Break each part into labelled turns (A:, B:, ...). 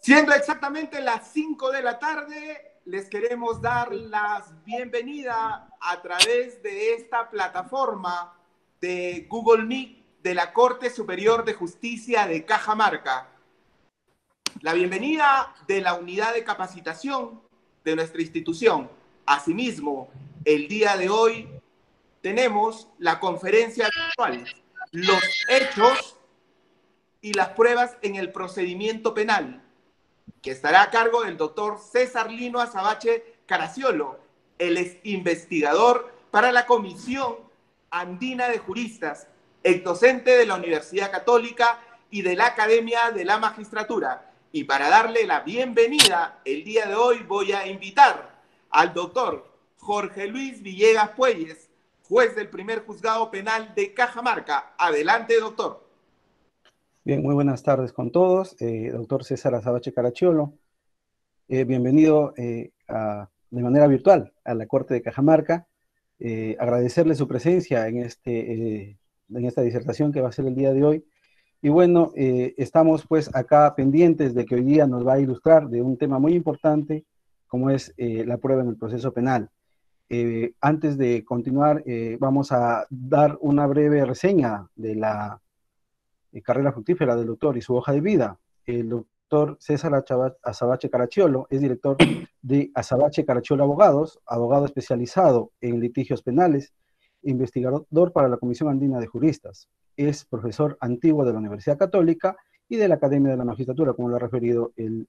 A: Siendo exactamente las 5 de la tarde, les queremos dar la bienvenida a través de esta plataforma de Google Meet de la Corte Superior de Justicia de Cajamarca. La bienvenida de la unidad de capacitación de nuestra institución. Asimismo, el día de hoy tenemos la conferencia virtual, los hechos y las pruebas en el procedimiento penal, que estará a cargo del doctor César Lino Azabache Caracciolo. Él es investigador para la Comisión Andina de Juristas, ex docente de la Universidad Católica y de la Academia de la Magistratura. Y para darle la bienvenida, el día de hoy voy a invitar al doctor Jorge Luis Villegas Puelles, juez del primer juzgado penal de Cajamarca. Adelante, doctor.
B: Bien, muy buenas tardes con todos. Doctor César Azabache Caracciolo, bienvenido de manera virtual a la Corte de Cajamarca. Agradecerle su presencia en esta disertación que va a ser el día de hoy. Y bueno, estamos pues acá pendientes de que hoy día nos va a ilustrar de un tema muy importante como es la prueba en el proceso penal. Antes de continuar, vamos a dar una breve reseña de la carrera fructífera del doctor y su hoja de vida. El doctor César Azabache Caracciolo es director de Azabache Caracciolo Abogados, abogado especializado en litigios penales, investigador para la Comisión Andina de Juristas. Es profesor antiguo de la Universidad Católica y de la Academia de la Magistratura, como lo ha referido el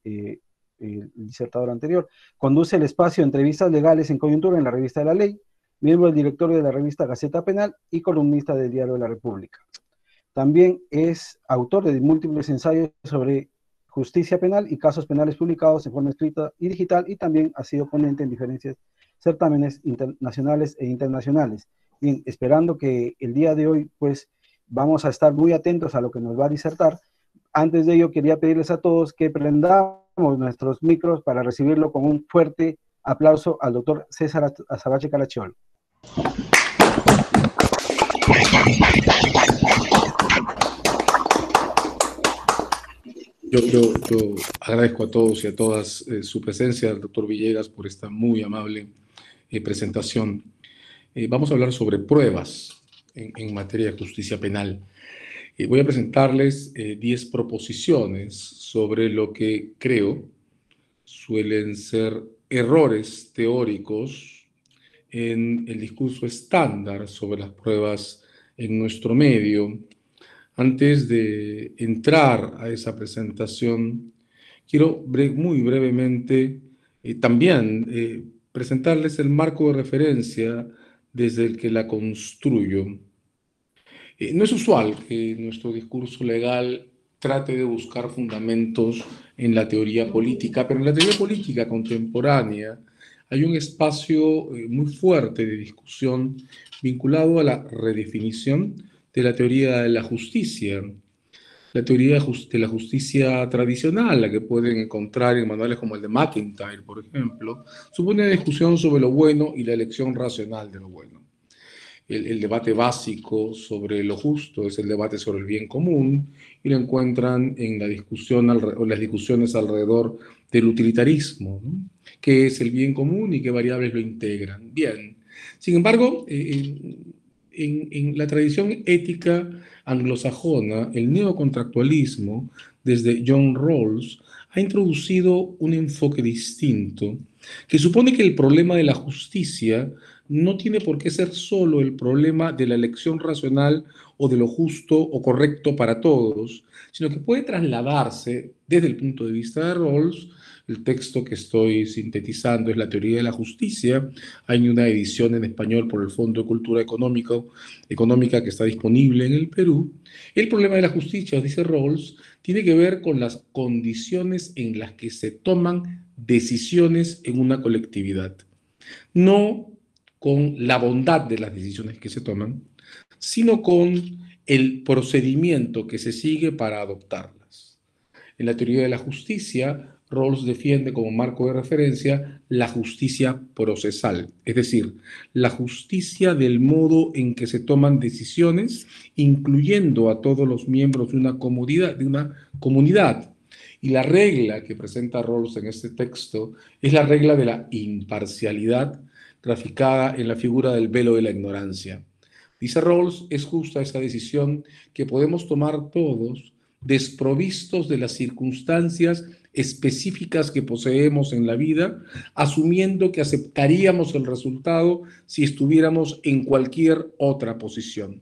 B: disertador anterior. Conduce el espacio Entrevistas Legales en Coyuntura en la Revista de la Ley, miembro del directorio de la revista Gaceta Penal y columnista del Diario de la República. También es autor de múltiples ensayos sobre justicia penal y casos penales publicados en forma escrita y digital, y también ha sido ponente en diferentes certámenes nacionales e internacionales. Bien, esperando que el día de hoy, pues, vamos a estar muy atentos a lo que nos va a disertar. Antes de ello, quería pedirles a todos que prendamos nuestros micros para recibirlo con un fuerte aplauso al doctor César Azabache Caracciolo.
C: Yo agradezco a todos y a todas su presencia, al doctor Villegas, por esta muy amable presentación. Vamos a hablar sobre pruebas en materia de justicia penal. Voy a presentarles 10 proposiciones sobre lo que creo suelen ser errores teóricos en el discurso estándar sobre las pruebas en nuestro medio. Antes de entrar a esa presentación, quiero muy brevemente también presentarles el marco de referencia desde el que la construyo. No es usual que nuestro discurso legal trate de buscar fundamentos en la teoría política, pero en la teoría política contemporánea hay un espacio muy fuerte de discusión vinculado a la redefinición de la teoría de la justicia. La teoría de la justicia tradicional, la que pueden encontrar en manuales como el de McIntyre, por ejemplo, supone una discusión sobre lo bueno y la elección racional de lo bueno. El debate básico sobre lo justo es el debate sobre el bien común, y lo encuentran en la discusión o las discusiones alrededor del utilitarismo, ¿no? ¿Qué es el bien común y qué variables lo integran? Bien. Sin embargo, en la tradición ética anglosajona, el neocontractualismo, desde John Rawls, ha introducido un enfoque distinto que supone que el problema de la justicia no tiene por qué ser solo el problema de la elección racional o de lo justo o correcto para todos, sino que puede trasladarse desde el punto de vista de Rawls. El texto que estoy sintetizando es La teoría de la justicia. Hay una edición en español por el Fondo de Cultura Económica que está disponible en el Perú. El problema de la justicia, dice Rawls, tiene que ver con las condiciones en las que se toman decisiones en una colectividad. No con la bondad de las decisiones que se toman, sino con el procedimiento que se sigue para adoptarlas. En la teoría de la justicia, Rawls defiende como marco de referencia la justicia procesal, es decir, la justicia del modo en que se toman decisiones, incluyendo a todos los miembros de una comunidad, Y la regla que presenta Rawls en este texto es la regla de la imparcialidad graficada en la figura del velo de la ignorancia. Dice Rawls, es justa esa decisión que podemos tomar todos, desprovistos de las circunstancias específicas que poseemos en la vida, asumiendo que aceptaríamos el resultado si estuviéramos en cualquier otra posición.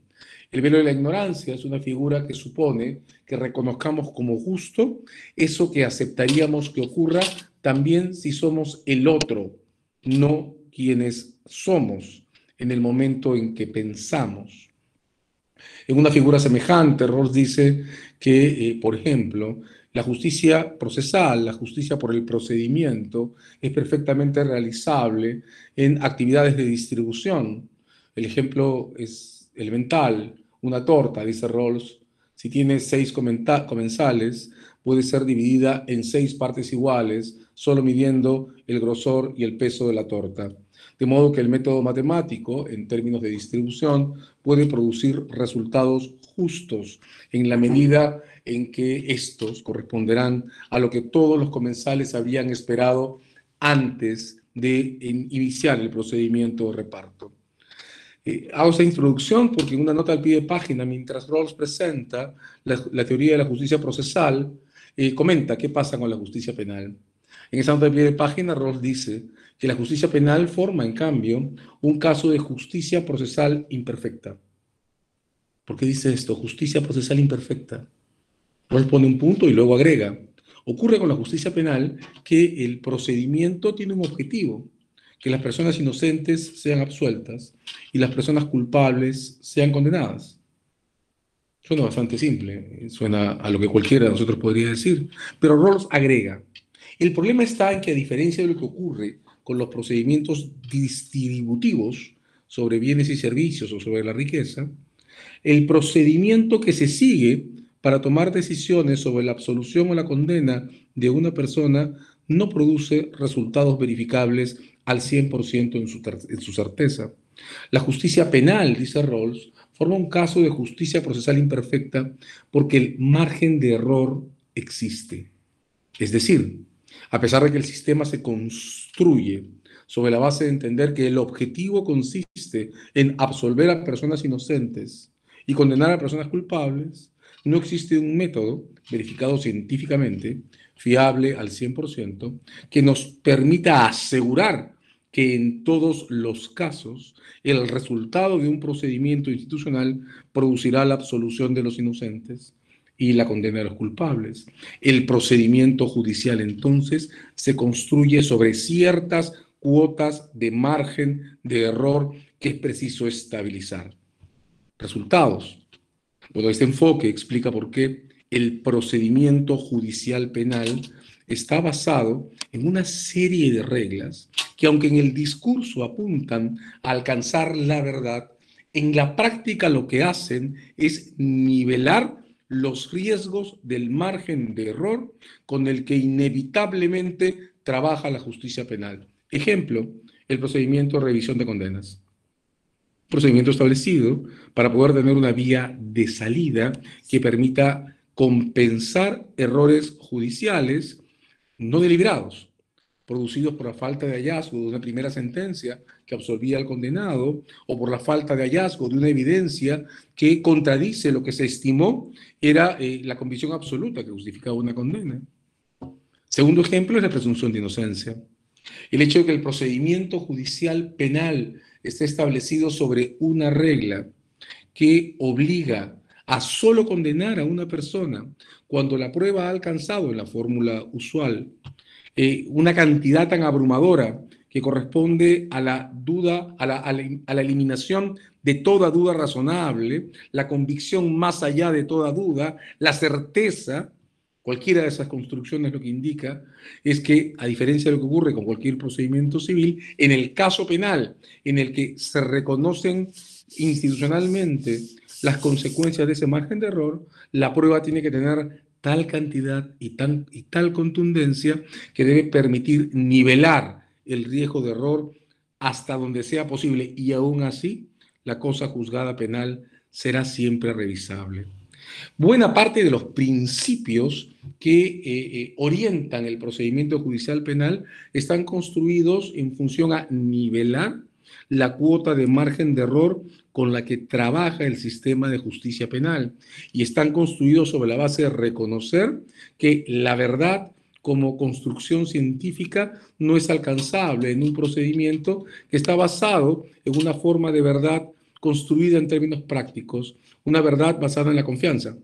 C: El velo de la ignorancia es una figura que supone que reconozcamos como justo eso que aceptaríamos que ocurra también si somos el otro, no quienes somos en el momento en que pensamos. En una figura semejante, Rawls dice que, por ejemplo, la justicia procesal, la justicia por el procedimiento, es perfectamente realizable en actividades de distribución. El ejemplo es elemental. Una torta, dice Rawls, si tiene 6 comensales, puede ser dividida en 6 partes iguales, solo midiendo el grosor y el peso de la torta. De modo que el método matemático, en términos de distribución, puede producir resultados justos en la medida en que estos corresponderán a lo que todos los comensales habían esperado antes de iniciar el procedimiento de reparto. Hago esta introducción porque en una nota al pie de página, mientras Rawls presenta la teoría de la justicia procesal, comenta qué pasa con la justicia penal. En esa nota al pie de página, Rawls dice que la justicia penal forma, en cambio, un caso de justicia procesal imperfecta. ¿Por qué dice esto? Justicia procesal imperfecta. Rawls pone un punto y luego agrega. Ocurre con la justicia penal que el procedimiento tiene un objetivo, que las personas inocentes sean absueltas y las personas culpables sean condenadas. Suena bastante simple, suena a lo que cualquiera de nosotros podría decir, pero Rawls agrega, el problema está en que a diferencia de lo que ocurre con los procedimientos distributivos sobre bienes y servicios o sobre la riqueza, el procedimiento que se sigue para tomar decisiones sobre la absolución o la condena de una persona no produce resultados verificables al 100% en su certeza. La justicia penal, dice Rawls, forma un caso de justicia procesal imperfecta porque el margen de error existe. Es decir, a pesar de que el sistema se construye sobre la base de entender que el objetivo consiste en absolver a personas inocentes y condenar a personas culpables, no existe un método verificado científicamente, fiable al 100%, que nos permita asegurar que en todos los casos el resultado de un procedimiento institucional producirá la absolución de los inocentes y la condena de los culpables. El procedimiento judicial, entonces, se construye sobre ciertas cuotas de margen de error que es preciso estabilizar. Resultados. Bueno, este enfoque explica por qué el procedimiento judicial penal está basado en una serie de reglas que, aunque en el discurso apuntan a alcanzar la verdad, en la práctica lo que hacen es nivelar los riesgos del margen de error con el que inevitablemente trabaja la justicia penal. Ejemplo, el procedimiento de revisión de condenas. Procedimiento establecido para poder tener una vía de salida que permita compensar errores judiciales no deliberados, producidos por la falta de hallazgo de una primera sentencia que absolvía al condenado o por la falta de hallazgo de una evidencia que contradice lo que se estimó era la convicción absoluta que justificaba una condena. Segundo ejemplo es la presunción de inocencia. El hecho de que el procedimiento judicial penal esté establecido sobre una regla que obliga a solo condenar a una persona cuando la prueba ha alcanzado en la fórmula usual una cantidad tan abrumadora que corresponde a la duda, a la eliminación de toda duda razonable, la convicción más allá de toda duda, la certeza. Cualquiera de esas construcciones lo que indica es que, a diferencia de lo que ocurre con cualquier procedimiento civil, en el caso penal, en el que se reconocen institucionalmente las consecuencias de ese margen de error, la prueba tiene que tener tal cantidad y tal contundencia que debe permitir nivelar el riesgo de error hasta donde sea posible, y aún así la cosa juzgada penal será siempre revisable. Buena parte de los principios que orientan el procedimiento judicial penal están construidos en función a nivelar la cuota de margen de error con la que trabaja el sistema de justicia penal y están construidos sobre la base de reconocer que la verdad como construcción científica no es alcanzable en un procedimiento que está basado en una forma de verdad construida en términos prácticos, una verdad basada en la confianza,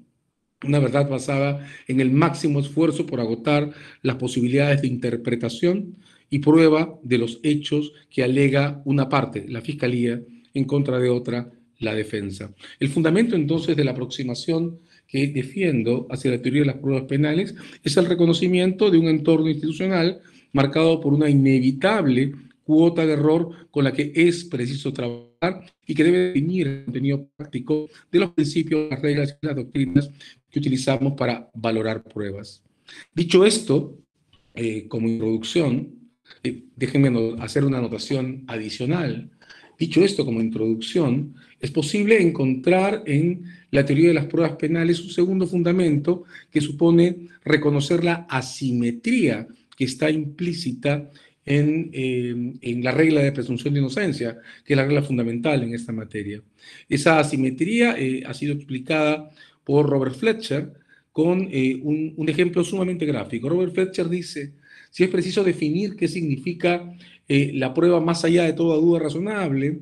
C: una verdad basada en el máximo esfuerzo por agotar las posibilidades de interpretación y prueba de los hechos que alega una parte, la Fiscalía, en contra de otra, la defensa. El fundamento entonces de la aproximación que defiendo hacia la teoría de las pruebas penales es el reconocimiento de un entorno institucional marcado por una inevitable cuota de error con la que es preciso trabajar y que debe definir el contenido práctico de los principios, las reglas y las doctrinas que utilizamos para valorar pruebas. Dicho esto, como introducción, déjenme hacer una anotación adicional. Dicho esto como introducción, es posible encontrar en la teoría de las pruebas penales un segundo fundamento que supone reconocer la asimetría que está implícita en la regla de presunción de inocencia, que es la regla fundamental en esta materia. Esa asimetría ha sido explicada por Robert Fletcher con un ejemplo sumamente gráfico. Robert Fletcher dice: si es preciso definir qué significa la prueba más allá de toda duda razonable,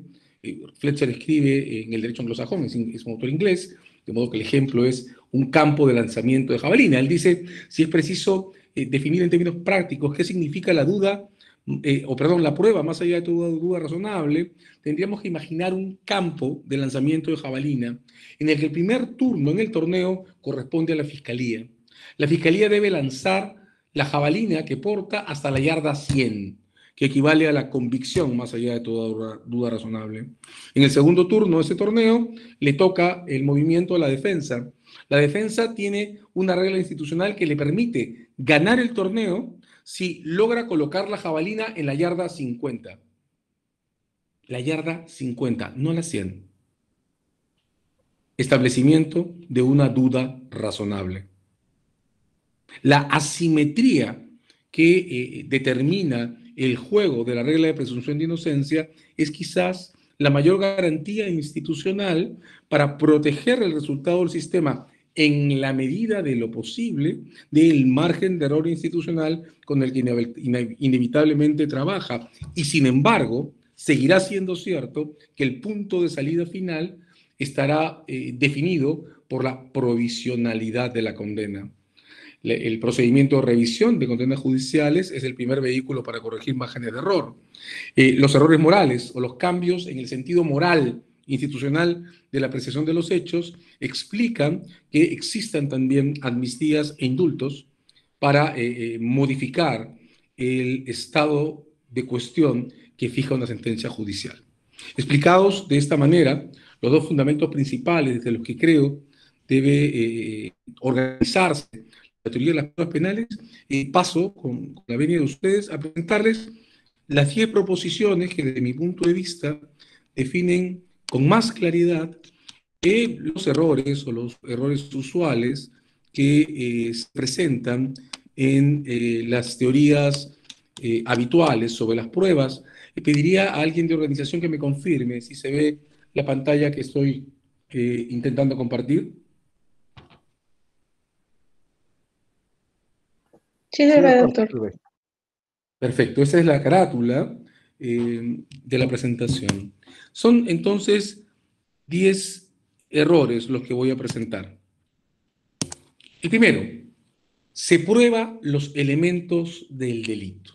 C: Fletcher escribe en el derecho anglosajón, es un autor inglés, de modo que el ejemplo es un campo de lanzamiento de jabalina. Él dice: si es preciso definir en términos prácticos qué significa la duda, la prueba más allá de toda duda razonable, tendríamos que imaginar un campo de lanzamiento de jabalina en el que el primer turno en el torneo corresponde a la Fiscalía. La Fiscalía debe lanzar la jabalina que porta hasta la yarda 100, que equivale a la convicción más allá de toda duda razonable. En el segundo turno de ese torneo le toca el movimiento a la defensa. La defensa tiene una regla institucional que le permite ganar el torneo si logra colocar la jabalina en la yarda 50. La yarda 50, no la 100. Establecimiento de una duda razonable. La asimetría que determina el juego de la regla de presunción de inocencia es quizás la mayor garantía institucional para proteger el resultado del sistema en la medida de lo posible del margen de error institucional con el que inevitablemente trabaja. Y sin embargo, seguirá siendo cierto que el punto de salida final estará definido por la provisionalidad de la condena. El procedimiento de revisión de condenas judiciales es el primer vehículo para corregir márgenes de error. Los errores morales o los cambios en el sentido moral institucional de la apreciación de los hechos explican que existan también amnistías e indultos para modificar el estado de cuestión que fija una sentencia judicial. Explicados de esta manera, los dos fundamentos principales desde los que creo debe organizarse la teoría de las pruebas penales, paso, con la venia de ustedes, a presentarles las 10 proposiciones que desde mi punto de vista definen con más claridad los errores o los errores usuales que se presentan en las teorías habituales sobre las pruebas. Pediría a alguien de organización que me confirme si se ve la pantalla que estoy intentando compartir.
D: Sí, se ve, doctor.
C: Perfecto, esa es la carátula de la presentación. Son entonces 10 errores los que voy a presentar. El primero, se prueba los elementos del delito.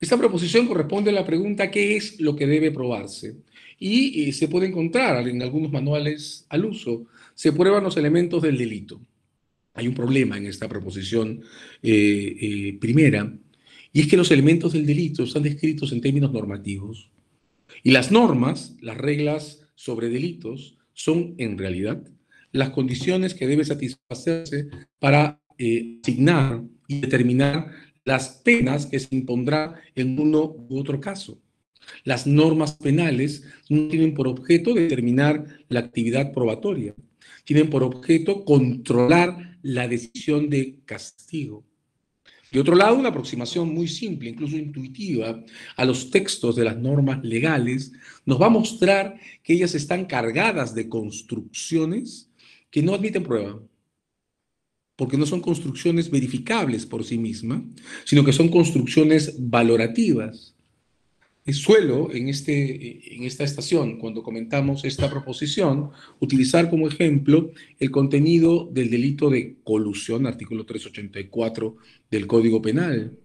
C: Esta proposición corresponde a la pregunta ¿qué es lo que debe probarse? Y se puede encontrar en algunos manuales al uso. Se prueban los elementos del delito. Hay un problema en esta proposición primera, y es que los elementos del delito están descritos en términos normativos. Y las normas, las reglas sobre delitos, son en realidad las condiciones que debe satisfacerse para asignar y determinar las penas que se impondrá en uno u otro caso. Las normas penales no tienen por objeto determinar la actividad probatoria, tienen por objeto controlar la decisión de castigo. De otro lado, una aproximación muy simple, incluso intuitiva, a los textos de las normas legales nos va a mostrar que ellas están cargadas de construcciones que no admiten prueba, porque no son construcciones verificables por sí mismas, sino que son construcciones valorativas. Suelo en esta estación, cuando comentamos esta proposición, utilizar como ejemplo el contenido del delito de colusión, artículo 384 del Código Penal.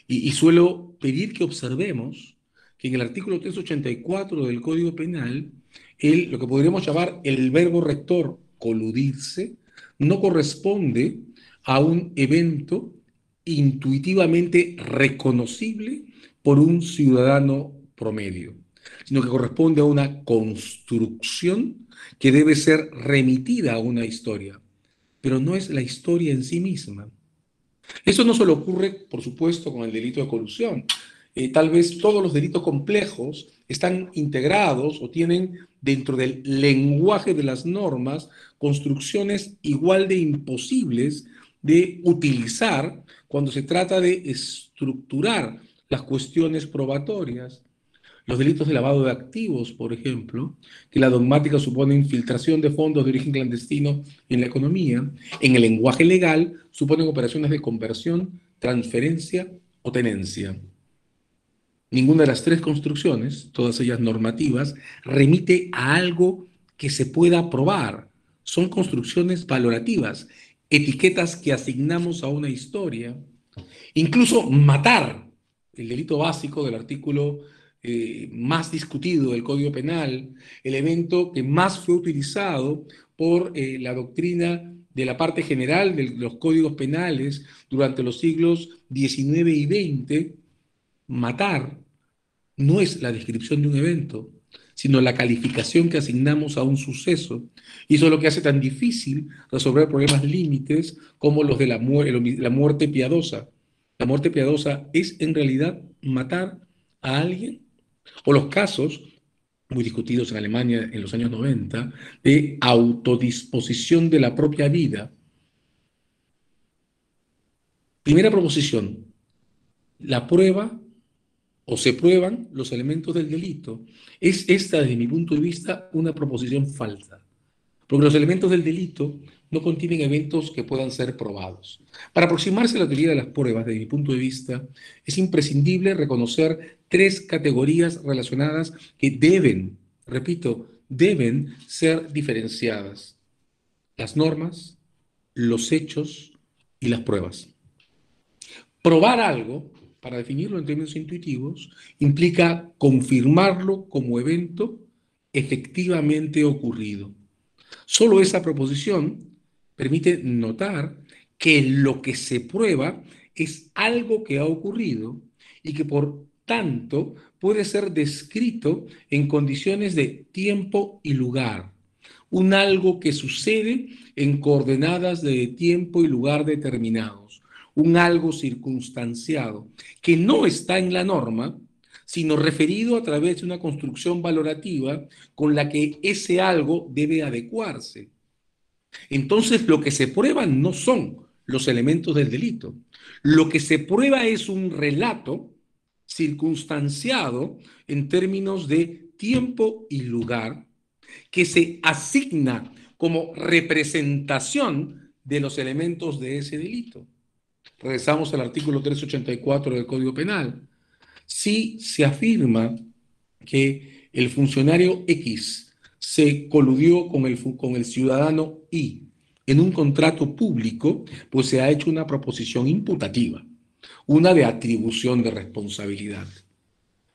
C: Y suelo pedir que observemos que en el artículo 384 del Código Penal, lo que podríamos llamar el verbo rector, coludirse, no corresponde a un evento intuitivamente reconocible por un ciudadano promedio, sino que corresponde a una construcción que debe ser remitida a una historia, pero no es la historia en sí misma. Eso no solo ocurre, por supuesto, con el delito de colusión. Tal vez todos los delitos complejos están integrados o tienen dentro del lenguaje de las normas construcciones igual de imposibles de utilizar cuando se trata de estructurar las cuestiones probatorias. Los delitos de lavado de activos, por ejemplo, que la dogmática supone infiltración de fondos de origen clandestino en la economía, en el lenguaje legal suponen operaciones de conversión, transferencia o tenencia. Ninguna de las tres construcciones, todas ellas normativas, remite a algo que se pueda probar. Son construcciones valorativas, etiquetas que asignamos a una historia. Incluso matar, el delito básico del artículo más discutido del Código Penal, el evento que más fue utilizado por la doctrina de la parte general de los códigos penales durante los siglos XIX y XX, matar no es la descripción de un evento, sino la calificación que asignamos a un suceso. Y eso es lo que hace tan difícil resolver problemas límites como los de la muerte piadosa. La muerte piadosa es en realidad matar a alguien, o los casos muy discutidos en Alemania en los años 90 de autodisposición de la propia vida. Primera proposición: la prueba o se prueban los elementos del delito. Es esta, desde mi punto de vista, una proposición falsa, porque los elementos del delito no contienen eventos que puedan ser probados. Para aproximarse a la teoría de las pruebas, desde mi punto de vista, es imprescindible reconocer tres categorías relacionadas que deben, repito, deben ser diferenciadas: las normas, los hechos y las pruebas. Probar algo, para definirlo en términos intuitivos, implica confirmarlo como evento efectivamente ocurrido. Solo esa proposición permite notar que lo que se prueba es algo que ha ocurrido y que por tanto puede ser descrito en condiciones de tiempo y lugar. Un algo que sucede en coordenadas de tiempo y lugar determinados. Un algo circunstanciado que no está en la norma, sino referido a través de una construcción valorativa con la que ese algo debe adecuarse. Entonces, lo que se prueba no son los elementos del delito. Lo que se prueba es un relato circunstanciado en términos de tiempo y lugar que se asigna como representación de los elementos de ese delito. Regresamos al artículo 384 del Código Penal. Si se afirma que el funcionario X se coludió con el ciudadano Y en un contrato público, pues se ha hecho una proposición imputativa, una de atribución de responsabilidad.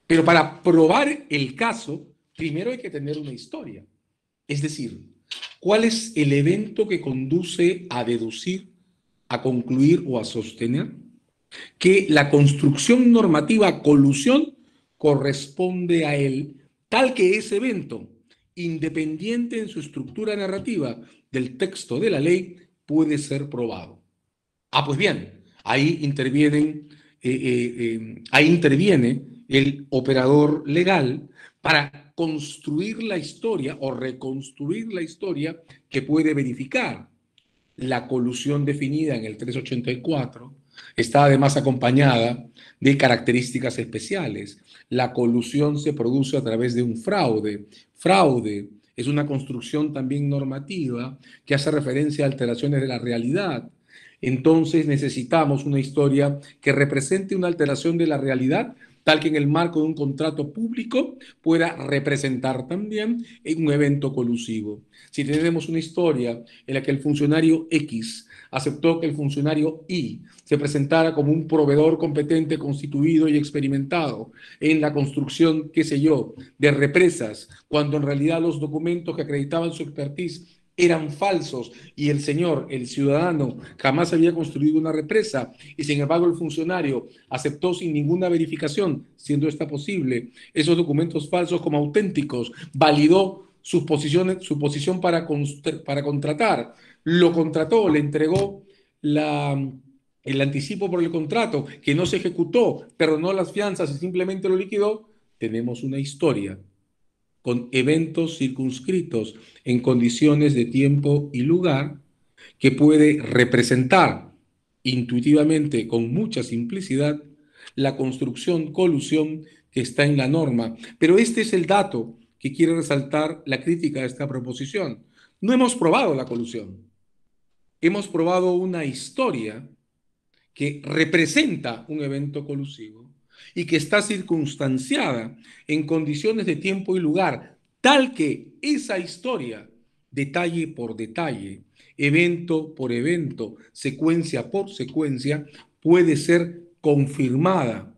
C: Pero para probar el caso, primero hay que tener una historia. Es decir, ¿cuál es el evento que conduce a deducir, a concluir o a sostener que la construcción normativa colusión corresponde a él, tal que ese evento, independiente en su estructura narrativa del texto de la ley, puede ser probado? Pues bien, ahí interviene el operador legal para para construir la historia o reconstruir la historia que puede verificar. La colusión definida en el 384 está además acompañada de características especiales. La colusión se produce a través de un fraude. Fraude es una construcción también normativa que hace referencia a alteraciones de la realidad. Entonces necesitamos una historia que represente una alteración de la realidad, tal que en el marco de un contrato público pueda representar también un evento colusivo. Si tenemos una historia en la que el funcionario X aceptó que el funcionario Y se presentara como un proveedor competente, constituido y experimentado en la construcción, qué sé yo, de represas, cuando en realidad los documentos que acreditaban su expertise eran falsos y el señor, el ciudadano, jamás había construido una represa y sin embargo el funcionario aceptó sin ninguna verificación, siendo esta posible, esos documentos falsos como auténticos, validó su posición para contratar, lo contrató, le entregó el anticipo por el contrato, que no se ejecutó, perdonó las fianzas y simplemente lo liquidó. Tenemos una historia con eventos circunscritos en condiciones de tiempo y lugar que puede representar intuitivamente, con mucha simplicidad, la construcción, colusión que está en la norma. Pero este es el dato que quiere resaltar la crítica de esta proposición. No hemos probado la colusión. Hemos probado una historia que representa un evento colusivo y que está circunstanciada en condiciones de tiempo y lugar, tal que esa historia, detalle por detalle, evento por evento, secuencia por secuencia, puede ser confirmada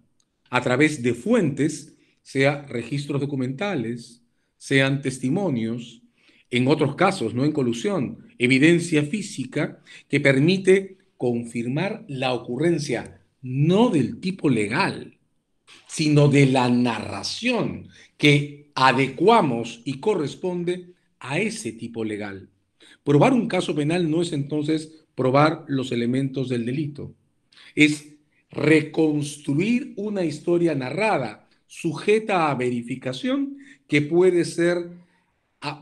C: a través de fuentes, sea registros documentales, sean testimonios, en otros casos, no en colusión, evidencia física que permite confirmar la ocurrencia no del tipo legal, sino de la narración que adecuamos y corresponde a ese tipo legal. Probar un caso penal no es entonces probar los elementos del delito, es reconstruir una historia narrada sujeta a verificación que puede ser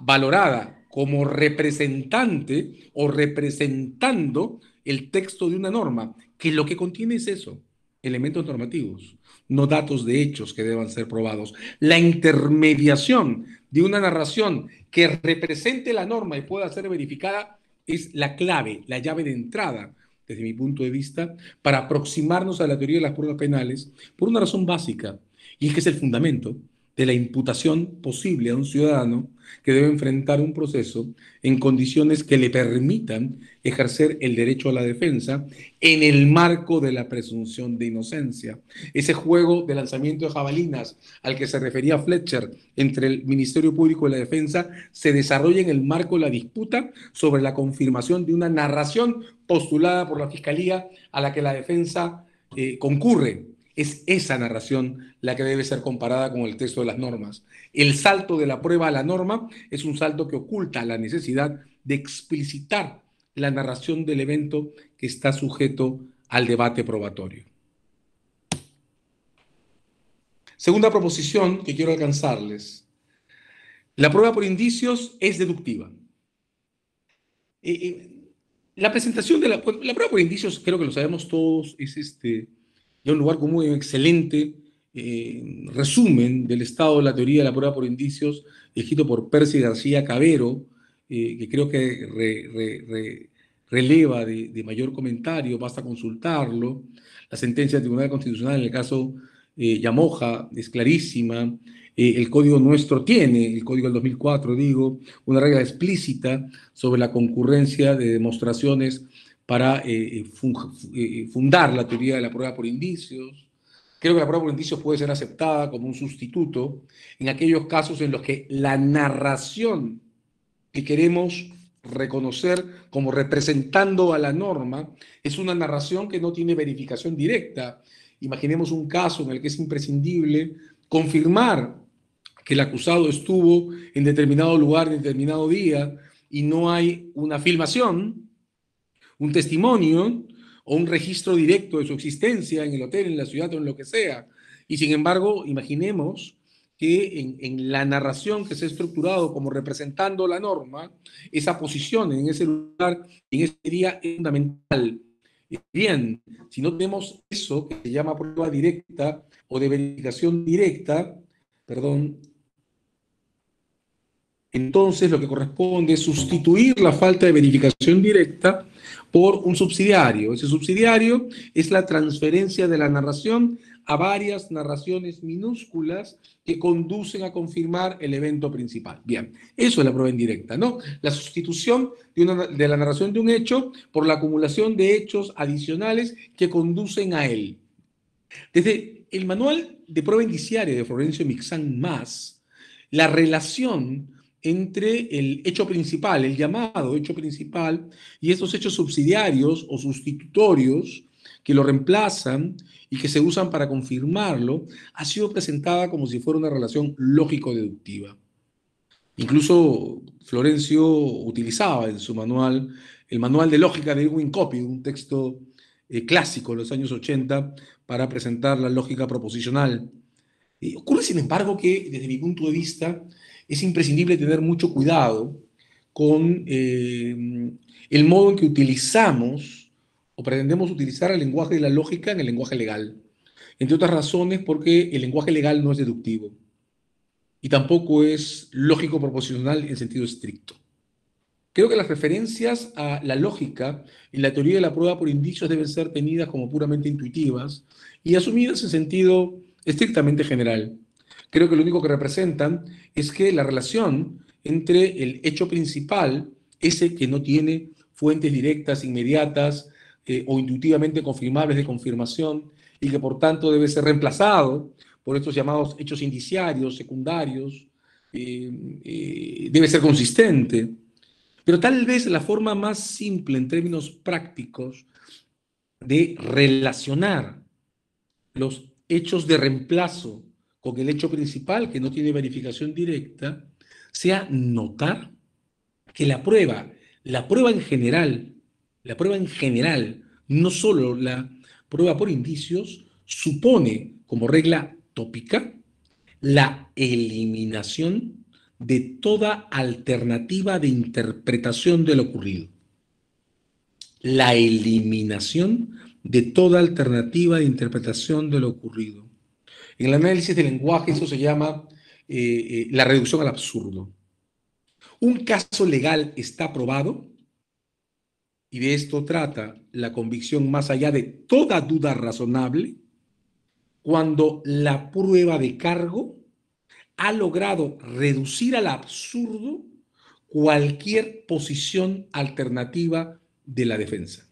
C: valorada como representante o representando el texto de una norma, que lo que contiene es eso, elementos normativos, no datos de hechos que deban ser probados. La intermediación de una narración que represente la norma y pueda ser verificada es la clave, la llave de entrada, desde mi punto de vista, para aproximarnos a la teoría de las pruebas penales por una razón básica, y es que es el fundamento de la imputación posible a un ciudadano que debe enfrentar un proceso en condiciones que le permitan ejercer el derecho a la defensa en el marco de la presunción de inocencia. Ese juego de lanzamiento de jabalinas al que se refería Fletcher entre el Ministerio Público y la Defensa se desarrolla en el marco de la disputa sobre la confirmación de una narración postulada por la Fiscalía a la que la defensa concurre. Es esa narración la que debe ser comparada con el texto de las normas. El salto de la prueba a la norma es un salto que oculta la necesidad de explicitar la narración del evento que está sujeto al debate probatorio. Segunda proposición que quiero alcanzarles. La prueba por indicios es deductiva. La presentación de la prueba por indicios, creo que lo sabemos todos, es ya un lugar común y un excelente resumen del estado de la teoría de la prueba por indicios, escrito por Percy García Cavero, que creo que releva de mayor comentario, basta consultarlo. La sentencia del Tribunal Constitucional en el caso Yamoja es clarísima. El código nuestro tiene, el código del 2004, digo, una regla explícita sobre la concurrencia de demostraciones para fundar la teoría de la prueba por indicios. Creo que la prueba por indicios puede ser aceptada como un sustituto en aquellos casos en los que la narración que queremos reconocer como representando a la norma es una narración que no tiene verificación directa. Imaginemos un caso en el que es imprescindible confirmar que el acusado estuvo en determinado lugar, en determinado día, y no hay una filmación, un testimonio o un registro directo de su existencia en el hotel, en la ciudad o en lo que sea. Y sin embargo, imaginemos que en la narración que se ha estructurado como representando la norma, esa posición en ese lugar, en ese día es fundamental. Bien, si no tenemos eso que se llama prueba directa o de verificación directa, perdón, entonces lo que corresponde es sustituir la falta de verificación directa por un subsidiario. Ese subsidiario es la transferencia de la narración a varias narraciones minúsculas que conducen a confirmar el evento principal. Bien, eso es la prueba indirecta, ¿no? La sustitución de la narración de un hecho por la acumulación de hechos adicionales que conducen a él. Desde el manual de prueba indiciaria de Florencio Mixán Mas, la relación entre el hecho principal, el llamado hecho principal, y estos hechos subsidiarios o sustitutorios que lo reemplazan y que se usan para confirmarlo, ha sido presentada como si fuera una relación lógico-deductiva. Incluso Florencio utilizaba en su manual, el manual de lógica de Edwin Copy, un texto clásico de los años 80, para presentar la lógica proposicional. Ocurre, sin embargo, que desde mi punto de vista es imprescindible tener mucho cuidado con el modo en que utilizamos o pretendemos utilizar el lenguaje de la lógica en el lenguaje legal. Entre otras razones porque el lenguaje legal no es deductivo y tampoco es lógico proposicional en sentido estricto. Creo que las referencias a la lógica y la teoría de la prueba por indicios deben ser tenidas como puramente intuitivas y asumidas en sentido estrictamente general. Creo que lo único que representan es que la relación entre el hecho principal, ese que no tiene fuentes directas, inmediatas o intuitivamente confirmables de confirmación y que por tanto debe ser reemplazado por estos llamados hechos indiciarios, secundarios, debe ser consistente. Pero tal vez la forma más simple en términos prácticos de relacionar los hechos de reemplazo con el hecho principal, que no tiene verificación directa, sea notar que la prueba en general, no solo la prueba por indicios, supone como regla tópica la eliminación de toda alternativa de interpretación de lo ocurrido. La eliminación de toda alternativa de interpretación de lo ocurrido. En el análisis del lenguaje eso se llama la reducción al absurdo. Un caso legal está probado, y de esto trata la convicción más allá de toda duda razonable, cuando la prueba de cargo ha logrado reducir al absurdo cualquier posición alternativa de la defensa.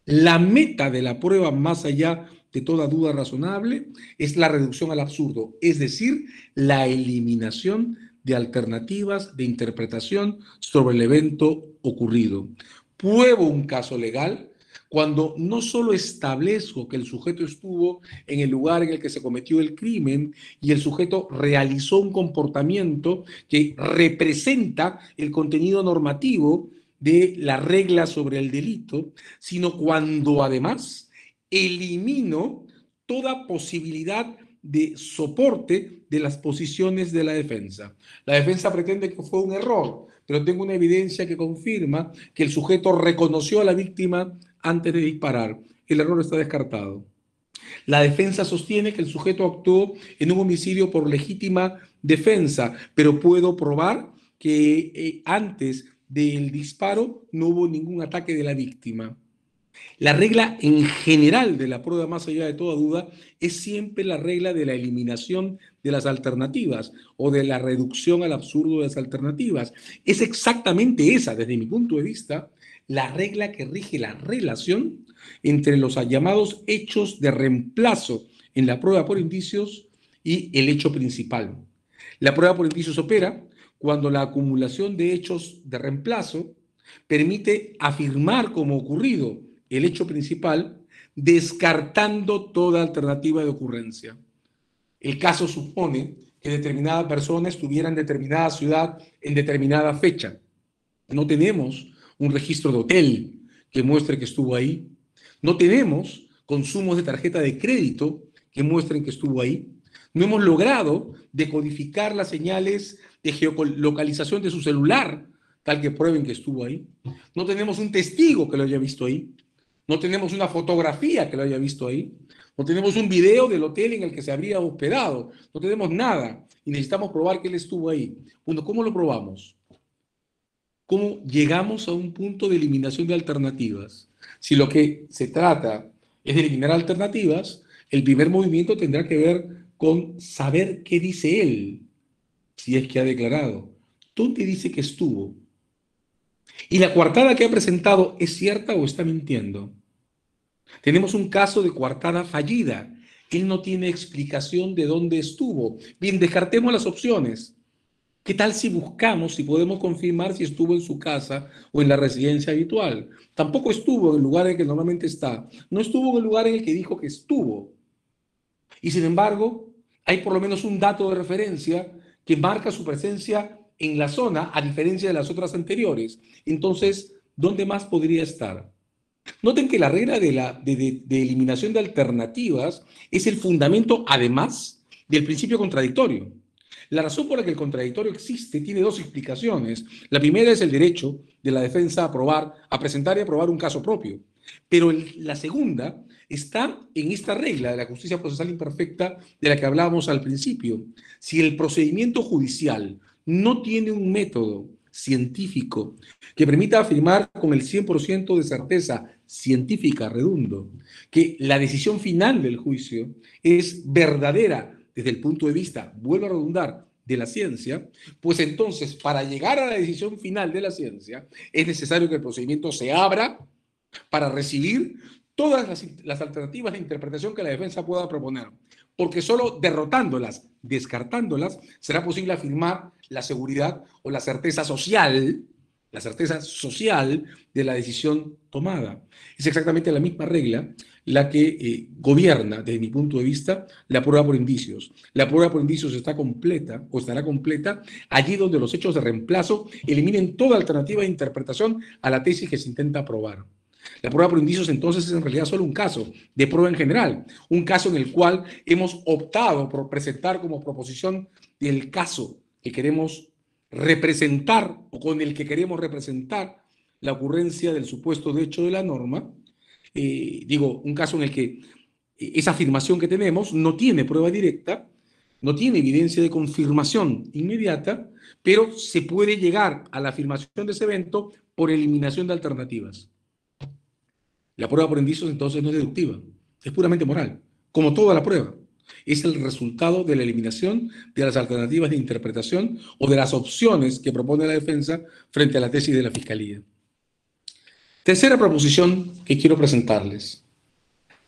C: La meta de la prueba, más allá de toda duda razonable, es la reducción al absurdo, es decir, la eliminación de alternativas de interpretación sobre el evento ocurrido. Pruebo un caso legal cuando no solo establezco que el sujeto estuvo en el lugar en el que se cometió el crimen y el sujeto realizó un comportamiento que representa el contenido normativo de la regla sobre el delito, sino cuando además elimino toda posibilidad de soporte de las posiciones de la defensa. La defensa pretende que fue un error, pero tengo una evidencia que confirma que el sujeto reconoció a la víctima antes de disparar. El error está descartado. La defensa sostiene que el sujeto actuó en un homicidio por legítima defensa, pero puedo probar que antes del disparo no hubo ningún ataque de la víctima. La regla en general de la prueba, más allá de toda duda, es siempre la regla de la eliminación de las alternativas o de la reducción al absurdo de las alternativas. Es exactamente esa, desde mi punto de vista, la regla que rige la relación entre los llamados hechos de reemplazo en la prueba por indicios y el hecho principal. La prueba por indicios opera cuando la acumulación de hechos de reemplazo permite afirmar como ocurrido el hecho principal, descartando toda alternativa de ocurrencia. El caso supone que determinada persona estuviera en determinada ciudad en determinada fecha. No tenemos un registro de hotel que muestre que estuvo ahí. No tenemos consumos de tarjeta de crédito que muestren que estuvo ahí. No hemos logrado decodificar las señales de geolocalización de su celular, tal que prueben que estuvo ahí. No tenemos un testigo que lo haya visto ahí. No tenemos una fotografía que lo haya visto ahí. No tenemos un video del hotel en el que se habría hospedado. No tenemos nada. Y necesitamos probar que él estuvo ahí. Bueno, ¿cómo lo probamos? ¿Cómo llegamos a un punto de eliminación de alternativas? Si lo que se trata es de eliminar alternativas, el primer movimiento tendrá que ver con saber qué dice él, si es que ha declarado. ¿Dónde dice que estuvo? ¿Y la coartada que ha presentado es cierta o está mintiendo? Tenemos un caso de coartada fallida. Él no tiene explicación de dónde estuvo. Bien, descartemos las opciones. ¿Qué tal si buscamos, si podemos confirmar si estuvo en su casa o en la residencia habitual? Tampoco estuvo en el lugar en el que normalmente está. No estuvo en el lugar en el que dijo que estuvo. Y sin embargo, hay por lo menos un dato de referencia que marca su presencia en la zona, a diferencia de las otras anteriores. Entonces, ¿dónde más podría estar? Noten que la regla de eliminación de alternativas es el fundamento, además, del principio contradictorio. La razón por la que el contradictorio existe tiene dos explicaciones. La primera es el derecho de la defensa a presentar y aprobar un caso propio. Pero la segunda está en esta regla de la justicia procesal imperfecta de la que hablábamos al principio. Si el procedimiento judicial no tiene un método científico que permita afirmar con el 100% de certeza científica, redundo, que la decisión final del juicio es verdadera desde el punto de vista, vuelvo a redundar, de la ciencia, pues entonces para llegar a la decisión final de la ciencia es necesario que el procedimiento se abra para recibir todas las alternativas de interpretación que la defensa pueda proponer, porque solo derrotándolas, descartándolas, será posible afirmar la seguridad o la certeza social de la decisión tomada. Es exactamente la misma regla la que gobierna, desde mi punto de vista, la prueba por indicios. La prueba por indicios está completa o estará completa allí donde los hechos de reemplazo eliminen toda alternativa de interpretación a la tesis que se intenta probar. La prueba por indicios entonces es en realidad solo un caso de prueba en general, un caso en el cual hemos optado por presentar como proposición del caso que queremos representar o con el que queremos representar la ocurrencia del supuesto de hecho de la norma. Un caso en el que esa afirmación que tenemos no tiene prueba directa, no tiene evidencia de confirmación inmediata, pero se puede llegar a la afirmación de ese evento por eliminación de alternativas. La prueba por indicios entonces no es deductiva, es puramente moral, como toda la prueba. Es el resultado de la eliminación de las alternativas de interpretación o de las opciones que propone la defensa frente a la tesis de la Fiscalía. Tercera proposición que quiero presentarles.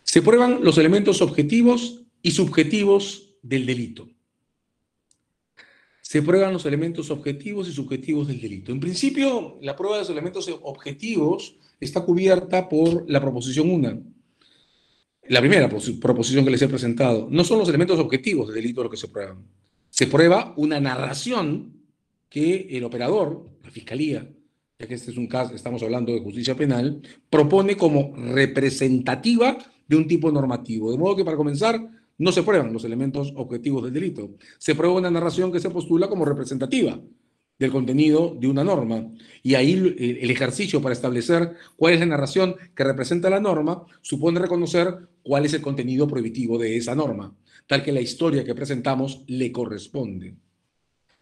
C: Se prueban los elementos objetivos y subjetivos del delito. Se prueban los elementos objetivos y subjetivos del delito. En principio, la prueba de los elementos objetivos está cubierta por la proposición 1. La primera proposición que les he presentado. No son los elementos objetivos del delito lo que se prueban. Se prueba una narración que el operador, la Fiscalía, ya que este es un caso, estamos hablando de justicia penal, propone como representativa de un tipo normativo. De modo que para comenzar, no se prueban los elementos objetivos del delito. Se prueba una narración que se postula como representativa del contenido de una norma. Y ahí el ejercicio para establecer cuál es la narración que representa la norma supone reconocer cuál es el contenido prohibitivo de esa norma, tal que la historia que presentamos le corresponde.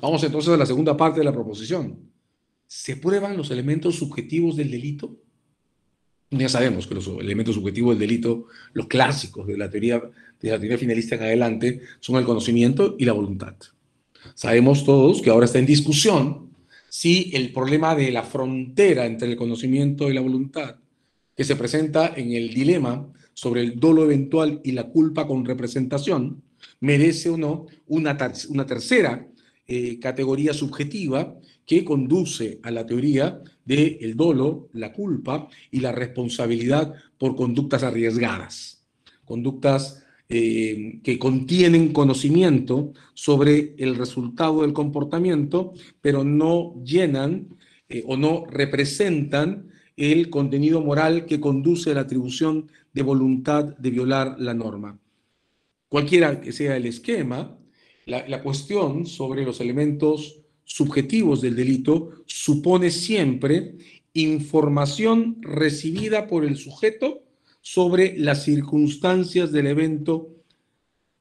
C: Vamos entonces a la segunda parte de la proposición. ¿Se prueban los elementos subjetivos del delito? Ya sabemos que los elementos subjetivos del delito, los clásicos de la teoría finalista en adelante, son el conocimiento y la voluntad. Sabemos todos que ahora está en discusión si el problema de la frontera entre el conocimiento y la voluntad, que se presenta en el dilema sobre el dolo eventual y la culpa con representación, merece o no una tercera categoría subjetiva que conduce a la teoría del dolo, la culpa y la responsabilidad por conductas arriesgadas, conductas que contienen conocimiento sobre el resultado del comportamiento, pero no llenan o no representan el contenido moral que conduce a la atribución de voluntad de violar la norma. cualquiera que sea el esquema, la cuestión sobre los elementos subjetivos del delito supone siempre información recibida por el sujeto sobre las circunstancias del evento,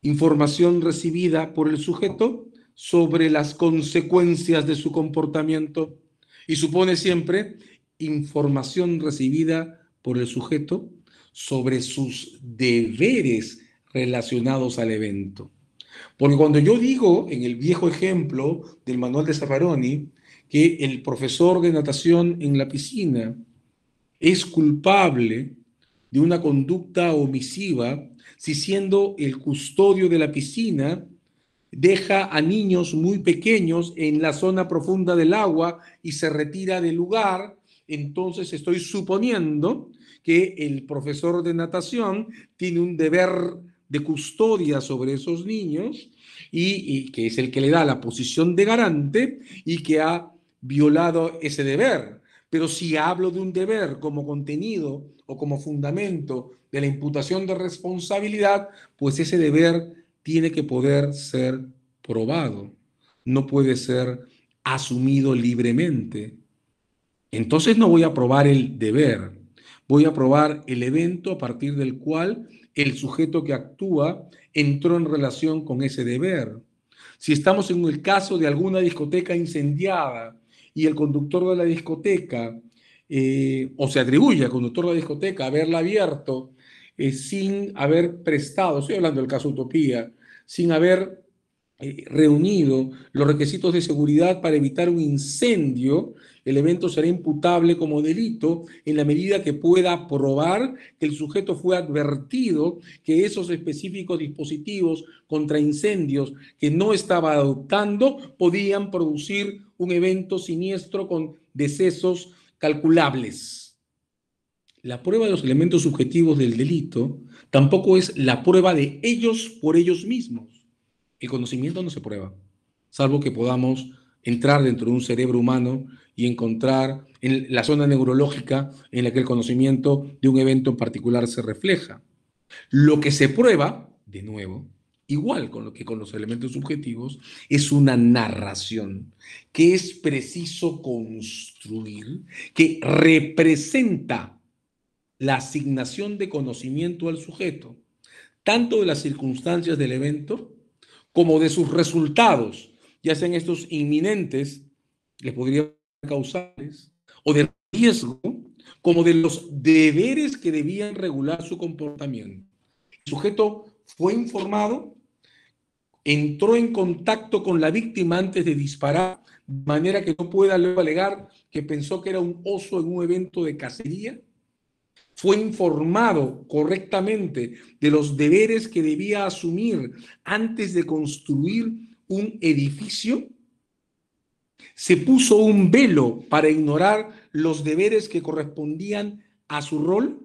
C: información recibida por el sujeto sobre las consecuencias de su comportamiento, y supone siempre información recibida por el sujeto sobre sus deberes relacionados al evento. Porque cuando yo digo en el viejo ejemplo del manual de Zaffaroni que el profesor de natación en la piscina es culpable de una conducta omisiva si, siendo el custodio de la piscina, deja a niños muy pequeños en la zona profunda del agua y se retira del lugar, entonces estoy suponiendo que el profesor de natación tiene un deber de custodia sobre esos niños y que es el que le da la posición de garante y que ha violado ese deber. Pero si hablo de un deber como contenido o como fundamento de la imputación de responsabilidad, pues ese deber tiene que poder ser probado, no puede ser asumido libremente. Entonces no voy a probar el deber, voy a probar el evento a partir del cual el sujeto que actúa entró en relación con ese deber. Si estamos en el caso de alguna discoteca incendiada y el conductor de la discoteca, o se atribuye al conductor de la discoteca haberla abierto sin haber prestado, estoy hablando del caso Utopía, sin haber reunido los requisitos de seguridad para evitar un incendio, el evento será imputable como delito en la medida que pueda probar que el sujeto fue advertido que esos específicos dispositivos contra incendios que no estaba adoptando podían producir un evento siniestro con decesos calculables. La prueba de los elementos subjetivos del delito tampoco es la prueba de ellos por ellos mismos. El conocimiento no se prueba, salvo que podamos entrar dentro de un cerebro humano y encontrar en la zona neurológica en la que el conocimiento de un evento en particular se refleja. Lo que se prueba, de nuevo, igual con lo que con los elementos subjetivos, es una narración que es preciso construir, que representa la asignación de conocimiento al sujeto, tanto de las circunstancias del evento como de sus resultados, ya sean estos inminentes, que podrían causales, o de riesgo, como de los deberes que debían regular su comportamiento. El sujeto fue informado, entró en contacto con la víctima antes de disparar, de manera que no pueda luego alegar que pensó que era un oso en un evento de cacería, fue informado correctamente de los deberes que debía asumir antes de construir un edificio, se puso un velo para ignorar los deberes que correspondían a su rol.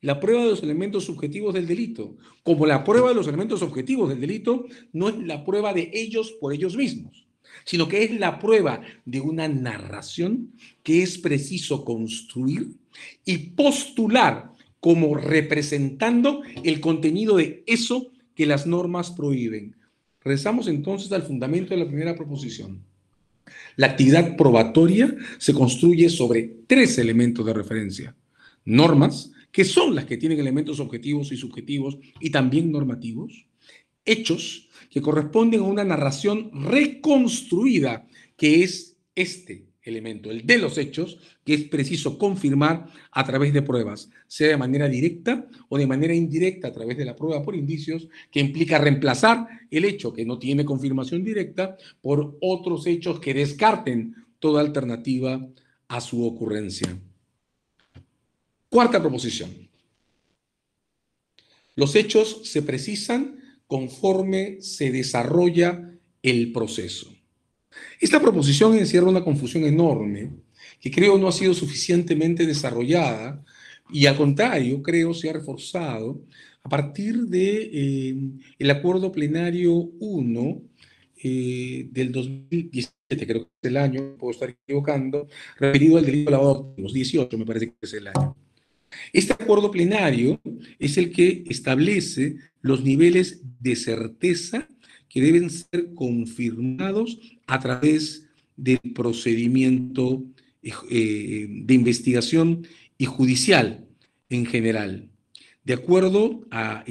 C: La prueba de los elementos subjetivos del delito, como la prueba de los elementos objetivos del delito, no es la prueba de ellos por ellos mismos, sino que es la prueba de una narración que es preciso construir y postular como representando el contenido de eso que las normas prohíben. Regresamos entonces al fundamento de la primera proposición. La actividad probatoria se construye sobre tres elementos de referencia: normas, que son las que tienen elementos objetivos y subjetivos y también normativos; hechos, que corresponden a una narración reconstruida, que es este elemento, el de los hechos, que es preciso confirmar a través de pruebas, sea de manera directa o de manera indirecta a través de la prueba por indicios, que implica reemplazar el hecho que no tiene confirmación directa por otros hechos que descarten toda alternativa a su ocurrencia. Cuarta proposición. Los hechos se precisan conforme se desarrolla el proceso. Esta proposición encierra una confusión enorme que creo no ha sido suficientemente desarrollada y, al contrario, creo se ha reforzado a partir de el Acuerdo Plenario 1 del 2017, creo que es el año, puedo estar equivocando, referido al delito de lavado de activos, 18 me parece que es el año. Este acuerdo plenario es el que establece los niveles de certeza que deben ser confirmados a través del procedimiento de investigación y judicial en general. De acuerdo a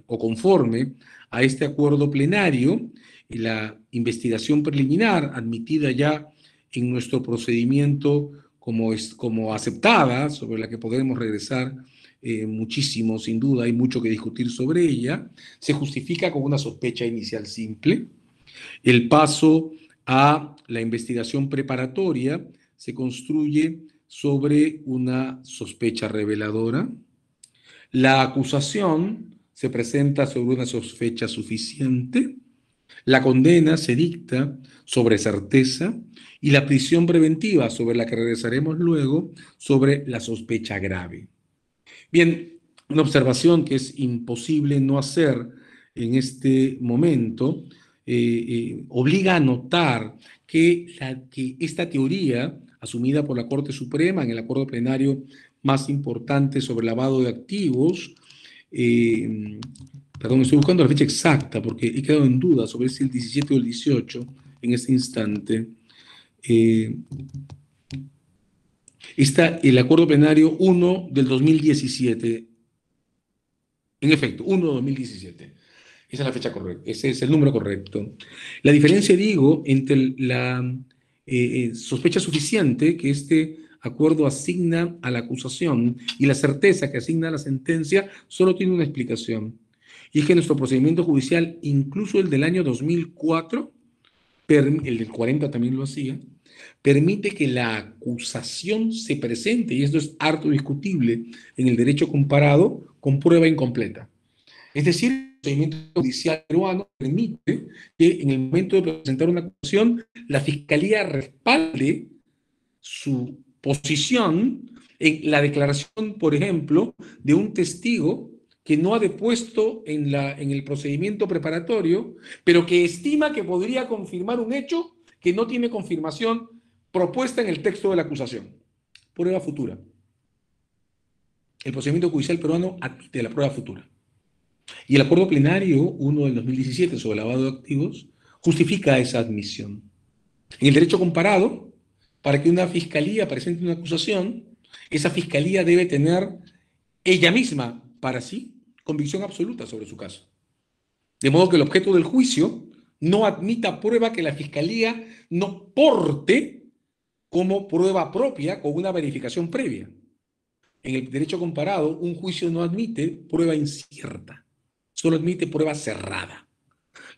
C: o conforme a este acuerdo plenario, la investigación preliminar admitida ya en nuestro procedimiento como aceptada, sobre la que podremos regresar muchísimo, sin duda, hay mucho que discutir sobre ella, se justifica con una sospecha inicial simple. El paso a la investigación preparatoria se construye sobre una sospecha reveladora. La acusación se presenta sobre una sospecha suficiente. La condena se dicta sobre certeza y la prisión preventiva, sobre la que regresaremos luego, sobre la sospecha grave. Bien, una observación que es imposible no hacer en este momento obliga a notar que esta teoría, asumida por la Corte Suprema en el acuerdo plenario más importante sobre lavado de activos, perdón, estoy buscando la fecha exacta porque he quedado en duda sobre si el 17 o el 18 en este instante. Está el acuerdo plenario 1 del 2017. En efecto, 1 de 2017. Esa es la fecha correcta, ese es el número correcto. La diferencia, digo, entre la sospecha suficiente que este acuerdo asigna a la acusación y la certeza que asigna a la sentencia solo tiene una explicación. Y es que nuestro procedimiento judicial, incluso el del año 2004, el del 40 también lo hacía, permite que la acusación se presente, y esto es harto discutible en el derecho comparado, con prueba incompleta. Es decir, el procedimiento judicial peruano permite que en el momento de presentar una acusación, la Fiscalía respalde su posición en la declaración, por ejemplo, de un testigo que no ha depuesto en el procedimiento preparatorio, pero que estima que podría confirmar un hecho que no tiene confirmación propuesta en el texto de la acusación. Prueba futura. El procedimiento judicial peruano admite la prueba futura. Y el acuerdo plenario 1 del 2017 sobre lavado de activos justifica esa admisión. En el derecho comparado, para que una fiscalía presente una acusación, esa fiscalía debe tener ella misma, para sí, convicción absoluta sobre su caso. De modo que el objeto del juicio no admita prueba que la fiscalía no porte como prueba propia con una verificación previa. En el derecho comparado, un juicio no admite prueba incierta, solo admite prueba cerrada.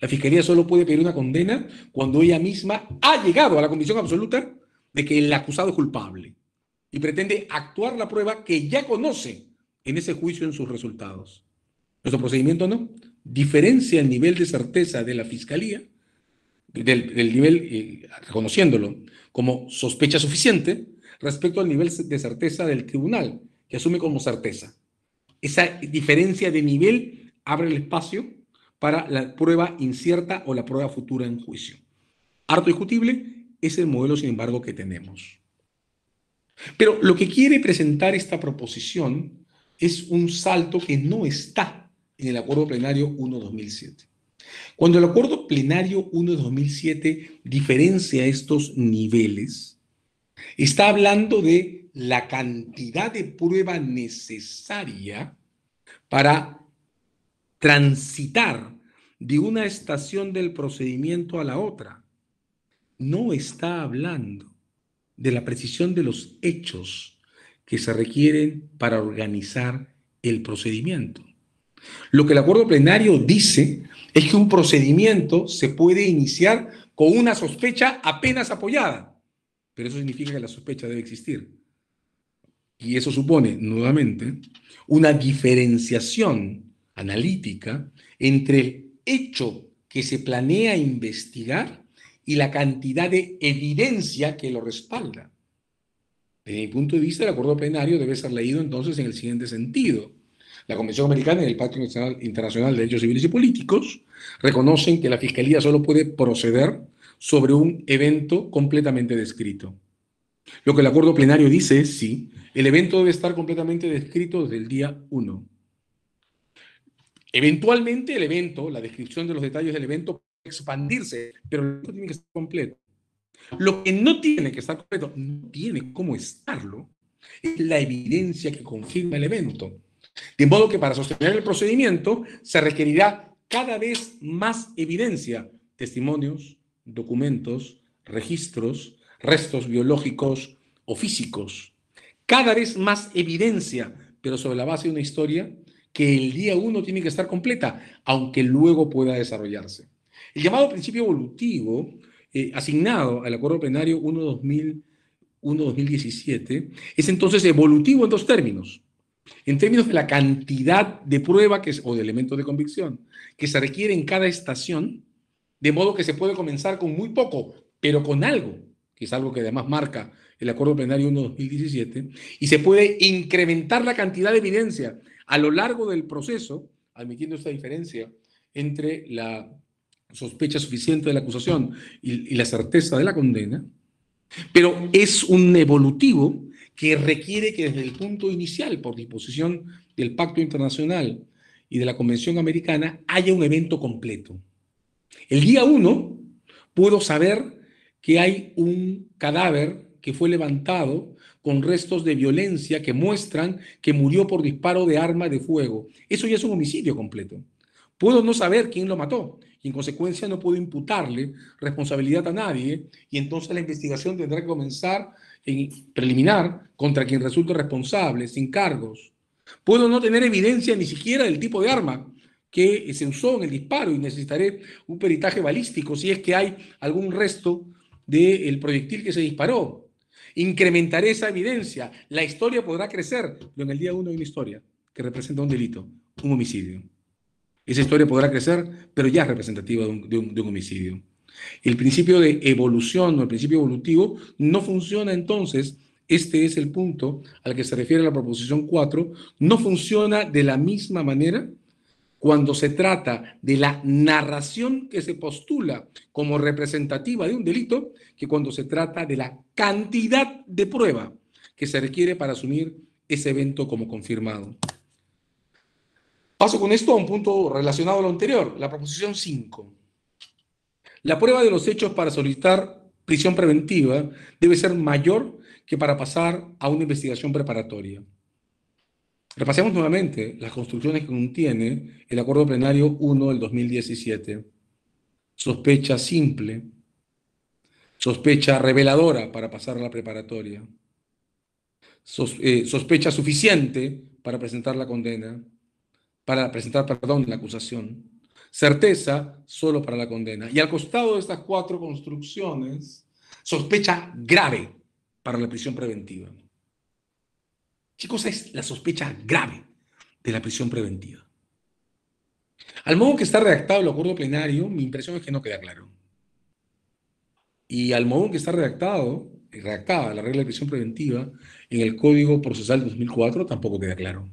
C: La fiscalía solo puede pedir una condena cuando ella misma ha llegado a la convicción absoluta de que el acusado es culpable y pretende actuar la prueba que ya conoce en ese juicio en sus resultados. Nuestro procedimiento no diferencia el nivel de certeza de la fiscalía del nivel, reconociéndolo como sospecha suficiente, respecto al nivel de certeza del tribunal, que asume como certeza. Esa diferencia de nivel abre el espacio para la prueba incierta o la prueba futura en juicio. Harto discutible es el modelo, sin embargo, que tenemos. Pero lo que quiere presentar esta proposición es un salto que no está en el Acuerdo Plenario 1-2007. Cuando el Acuerdo Plenario 1-2007 diferencia estos niveles, está hablando de la cantidad de prueba necesaria para transitar de una estación del procedimiento a la otra. No está hablando de la precisión de los hechos que se requieren para organizar el procedimiento. Lo que el acuerdo plenario dice es que un procedimiento se puede iniciar con una sospecha apenas apoyada, pero eso significa que la sospecha debe existir. Y eso supone, nuevamente, una diferenciación analítica entre el hecho que se planea investigar y la cantidad de evidencia que lo respalda. Desde mi punto de vista, el acuerdo plenario debe ser leído entonces en el siguiente sentido. La Convención Americana y el Pacto Internacional de Derechos Civiles y Políticos reconocen que la Fiscalía solo puede proceder sobre un evento completamente descrito. Lo que el acuerdo plenario dice es, sí, el evento debe estar completamente descrito desde el día 1. Eventualmente el evento, la descripción de los detalles del evento puede expandirse, pero el evento tiene que estar completo. Lo que no tiene que estar completo, no tiene cómo estarlo, es la evidencia que confirma el evento. De modo que para sostener el procedimiento se requerirá cada vez más evidencia, testimonios, documentos, registros, restos biológicos o físicos. Cada vez más evidencia, pero sobre la base de una historia que el día 1 tiene que estar completa, aunque luego pueda desarrollarse. El llamado principio evolutivo, asignado al Acuerdo Plenario 1-2017, es entonces evolutivo en dos términos. En términos de la cantidad de prueba o de elementos de convicción que se requiere en cada estación, de modo que se puede comenzar con muy poco, pero con algo, que es algo que además marca el Acuerdo Plenario 1-2017, y se puede incrementar la cantidad de evidencia a lo largo del proceso, admitiendo esta diferencia entre la sospecha suficiente de la acusación y la certeza de la condena, pero es un evolutivo que requiere que desde el punto inicial, por disposición del Pacto Internacional y de la Convención Americana, haya un evento completo. El día 1 puedo saber que hay un cadáver que fue levantado con restos de violencia que muestran que murió por disparo de arma de fuego. Eso ya es un homicidio completo. Puedo no saber quién lo mató y en consecuencia no puedo imputarle responsabilidad a nadie y entonces la investigación tendrá que comenzar en preliminar contra quien resulte responsable, sin cargos. Puedo no tener evidencia ni siquiera del tipo de arma que se usó en el disparo y necesitaré un peritaje balístico si es que hay algún resto del proyectil que se disparó. Incrementaré esa evidencia. La historia podrá crecer, pero en el día 1 hay una historia que representa un delito, un homicidio. Esa historia podrá crecer, pero ya es representativa de un homicidio. El principio de evolución o el principio evolutivo no funciona entonces. Este es el punto al que se refiere la proposición 4. No funciona de la misma manera cuando se trata de la narración que se postula como representativa de un delito que cuando se trata de la cantidad de prueba que se requiere para asumir ese evento como confirmado. Paso con esto a un punto relacionado a lo anterior, la proposición 5. La prueba de los hechos para solicitar prisión preventiva debe ser mayor que para pasar a una investigación preparatoria. Repasemos nuevamente las construcciones que contiene el Acuerdo Plenario 1 del 2017. Sospecha simple, sospecha reveladora para pasar a la preparatoria, sospecha suficiente para presentar la condena, la acusación, certeza solo para la condena. Y al costado de estas 4 construcciones, sospecha grave para la prisión preventiva. ¿Qué cosa es la sospecha grave de la prisión preventiva? Al modo que está redactado el acuerdo plenario, mi impresión es que no queda claro. Y al modo en que está redactada la regla de prisión preventiva en el Código Procesal de 2004, tampoco queda claro.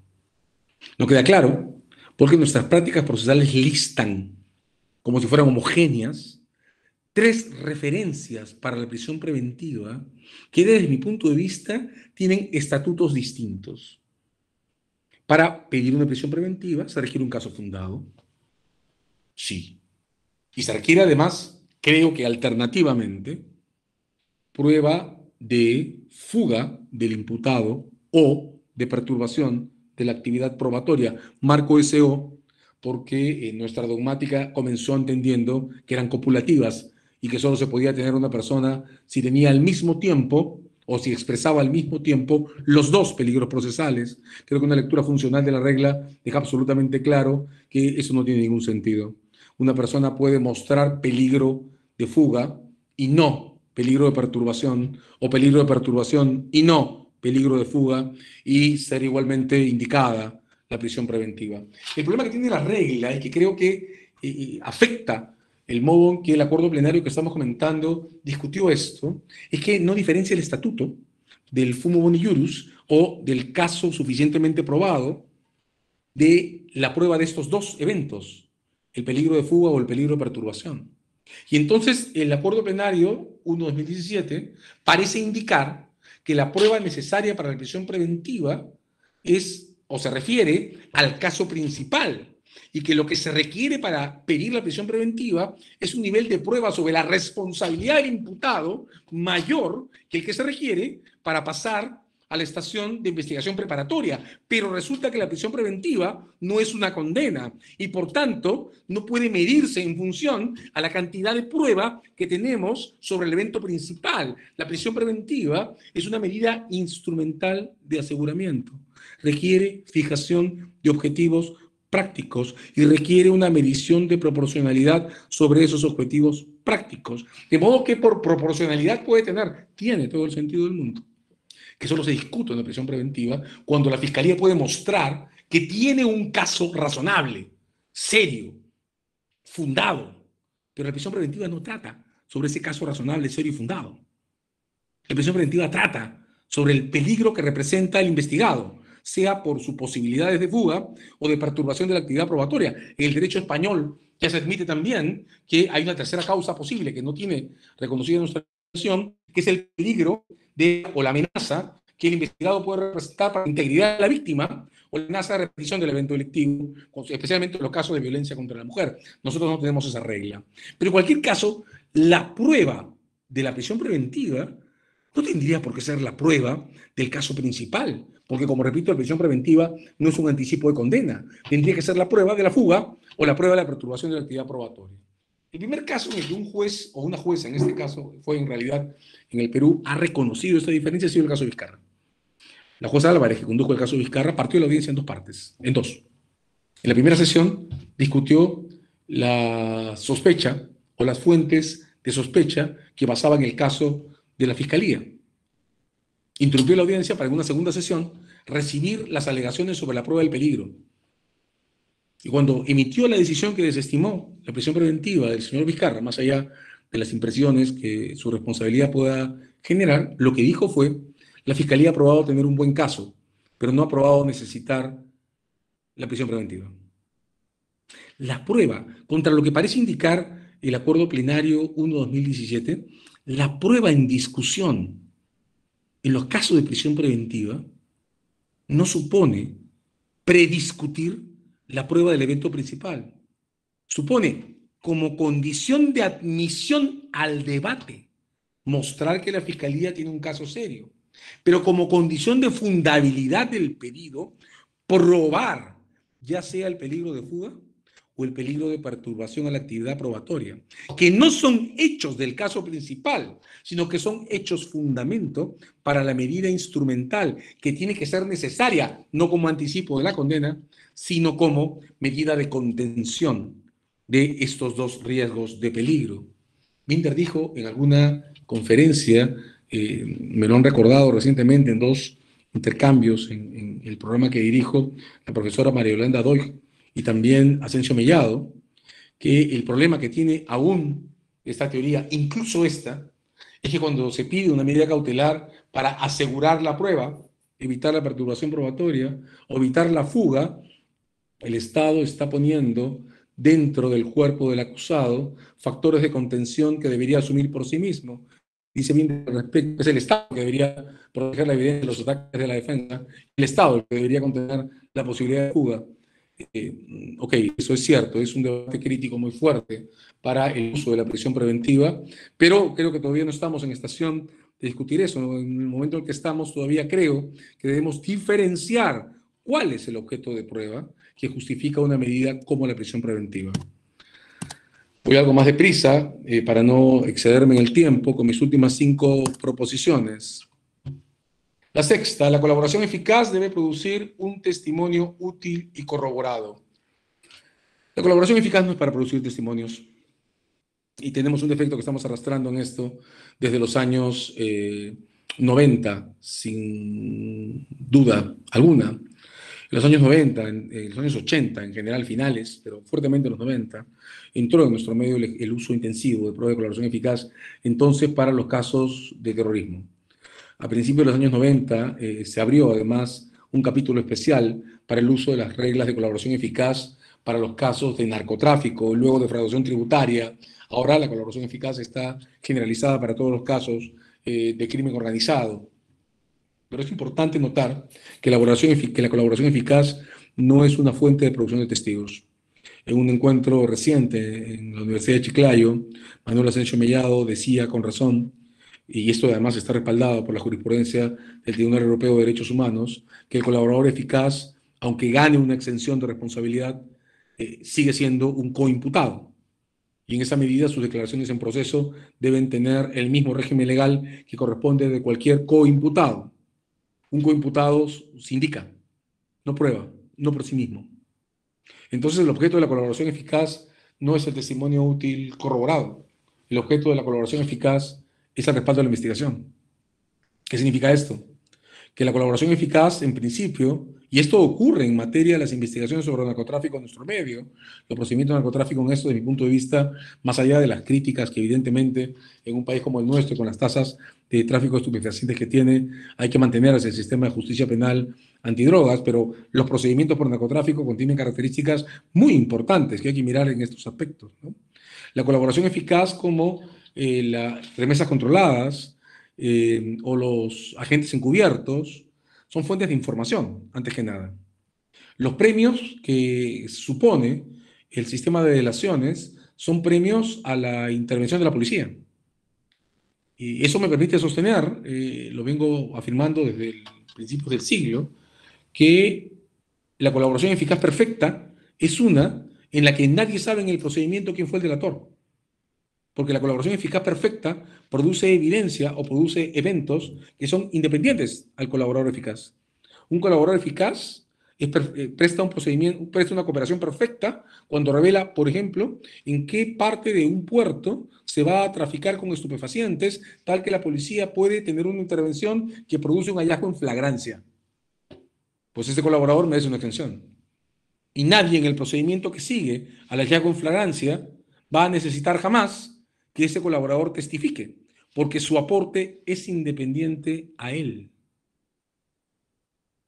C: No queda claro porque nuestras prácticas procesales listan, como si fueran homogéneas, 3 referencias para la prisión preventiva que desde mi punto de vista tienen estatutos distintos. Para pedir una prisión preventiva se requiere un caso fundado. Sí. Y se requiere además, creo que alternativamente, prueba de fuga del imputado o de perturbación de la actividad probatoria. Marco SO porque nuestra dogmática comenzó entendiendo que eran copulativas y que solo se podía tener una persona si tenía al mismo tiempo o si expresaba al mismo tiempo los 2 peligros procesales. Creo que una lectura funcional de la regla deja absolutamente claro que eso no tiene ningún sentido. Una persona puede mostrar peligro de fuga y no peligro de perturbación, o peligro de perturbación y no peligro de fuga, y ser igualmente indicada la prisión preventiva. El problema que tiene la regla, y que creo que afecta el modo en que el acuerdo plenario que estamos comentando discutió esto, es que no diferencia el estatuto del fumo boni iuris o del caso suficientemente probado de la prueba de estos 2 eventos, el peligro de fuga o el peligro de perturbación. Y entonces el acuerdo plenario 1-2017 parece indicar que la prueba necesaria para la prisión preventiva es, o se refiere al caso principal, y que lo que se requiere para pedir la prisión preventiva es un nivel de prueba sobre la responsabilidad del imputado mayor que el que se requiere para pasar a la estación de investigación preparatoria. Pero resulta que la prisión preventiva no es una condena y por tanto no puede medirse en función a la cantidad de prueba que tenemos sobre el evento principal. La prisión preventiva es una medida instrumental de aseguramiento. Requiere fijación de objetivos prácticos y requiere una medición de proporcionalidad sobre esos objetivos prácticos. De modo que por proporcionalidad tiene todo el sentido del mundo, que solo se discute en la prisión preventiva cuando la Fiscalía puede mostrar que tiene un caso razonable, serio, fundado. Pero la prisión preventiva no trata sobre ese caso razonable, serio y fundado. La prisión preventiva trata sobre el peligro que representa el investigado, sea por sus posibilidades de fuga o de perturbación de la actividad probatoria. En el derecho español ya se admite también que hay una tercera causa posible que no tiene reconocida en nuestra legislación, que es el peligro o la amenaza que el investigado puede representar para la integridad de la víctima o la amenaza de repetición del evento delictivo, especialmente en los casos de violencia contra la mujer. Nosotros no tenemos esa regla. Pero en cualquier caso, la prueba de la prisión preventiva no tendría por qué ser la prueba del caso principal, porque, como repito, la prisión preventiva no es un anticipo de condena. Tendría que ser la prueba de la fuga o la prueba de la perturbación de la actividad probatoria. El primer caso en el que un juez o una jueza, en este caso fue en realidad en el Perú, ha reconocido esta diferencia ha sido el caso de Vizcarra. La jueza Álvarez, que condujo el caso de Vizcarra, partió la audiencia en dos partes, en dos. En la primera sesión discutió la sospecha o las fuentes de sospecha que basaban el caso de la Fiscalía. Interrumpió la audiencia para en una segunda sesión recibir las alegaciones sobre la prueba del peligro. Y cuando emitió la decisión que desestimó la prisión preventiva del señor Vizcarra, más allá de las impresiones que su responsabilidad pueda generar, lo que dijo fue: la Fiscalía ha probado tener un buen caso, pero no ha probado necesitar la prisión preventiva. La prueba, contra lo que parece indicar el Acuerdo Plenario 1/2017, la prueba en discusión en los casos de prisión preventiva no supone prediscutir la prueba del evento principal. Supone, como condición de admisión al debate, mostrar que la Fiscalía tiene un caso serio, pero como condición de fundabilidad del pedido, probar ya sea el peligro de fuga o el peligro de perturbación a la actividad probatoria, que no son hechos del caso principal, sino que son hechos fundamento para la medida instrumental que tiene que ser necesaria, no como anticipo de la condena, sino como medida de contención de estos dos riesgos de peligro. Binder dijo en alguna conferencia, me lo han recordado recientemente en dos intercambios en el programa que dirijo, la profesora María Yolanda Doig y también Asensio Mellado, que el problema que tiene aún esta teoría, incluso esta, es que cuando se pide una medida cautelar para asegurar la prueba, evitar la perturbación probatoria o evitar la fuga, el Estado está poniendo dentro del cuerpo del acusado factores de contención que debería asumir por sí mismo. Dice bien al respecto, es el Estado que debería proteger la evidencia de los ataques de la defensa, el Estado el que debería contener la posibilidad de fuga. Ok, eso es cierto, es un debate crítico muy fuerte para el uso de la prisión preventiva, pero creo que todavía no estamos en estación de discutir eso. En el momento en el que estamos, todavía creo que debemos diferenciar cuál es el objeto de prueba que justifica una medida como la prisión preventiva. Voy algo más deprisa para no excederme en el tiempo con mis últimas 5 proposiciones. La sexta, la colaboración eficaz debe producir un testimonio útil y corroborado. La colaboración eficaz no es para producir testimonios. Y tenemos un defecto que estamos arrastrando en esto desde los años 90, sin duda alguna. En los años 90, en los años 80, en general finales, pero fuertemente en los 90, entró en nuestro medio el uso intensivo de prueba de colaboración eficaz, entonces para los casos de terrorismo. A principios de los años 90 se abrió además un capítulo especial para el uso de las reglas de colaboración eficaz para los casos de narcotráfico, luego de defraudación tributaria. Ahora la colaboración eficaz está generalizada para todos los casos de crimen organizado. Pero es importante notar que que la colaboración eficaz no es una fuente de producción de testigos. En un encuentro reciente en la Universidad de Chiclayo, Manuel Asensio Mellado decía con razón, y esto además está respaldado por la jurisprudencia del Tribunal Europeo de Derechos Humanos, que el colaborador eficaz, aunque gane una exención de responsabilidad, sigue siendo un coimputado. Y en esa medida sus declaraciones en proceso deben tener el mismo régimen legal que corresponde de cualquier coimputado. Un coimputado se indica, no prueba, no por sí mismo. Entonces, el objeto de la colaboración eficaz no es el testimonio útil corroborado. El objeto de la colaboración eficaz es el respaldo de la investigación. ¿Qué significa esto? Que la colaboración eficaz, en principio, y esto ocurre en materia de las investigaciones sobre el narcotráfico en nuestro medio, los procedimientos de narcotráfico en esto, desde mi punto de vista, más allá de las críticas que evidentemente en un país como el nuestro, con las tasas de tráfico de estupefacientes que tiene, hay que mantener hacia el sistema de justicia penal antidrogas, pero los procedimientos por narcotráfico contienen características muy importantes que hay que mirar en estos aspectos, ¿no? La colaboración eficaz como las remesas controladas, o los agentes encubiertos son fuentes de información, antes que nada. Los premios que supone el sistema de delaciones son premios a la intervención de la policía. Y eso me permite sostener, lo vengo afirmando desde el principio del siglo, que la colaboración eficaz perfecta es una en la que nadie sabe en el procedimiento quién fue el delator. Porque la colaboración eficaz perfecta produce evidencia o produce eventos que son independientes al colaborador eficaz. Un colaborador eficaz presta un procedimiento, presta una cooperación perfecta cuando revela, por ejemplo, en qué parte de un puerto se va a traficar con estupefacientes, tal que la policía puede tener una intervención que produce un hallazgo en flagrancia. Pues este colaborador merece una exención. Y nadie en el procedimiento que sigue al hallazgo en flagrancia va a necesitar jamás que ese colaborador testifique, porque su aporte es independiente a él.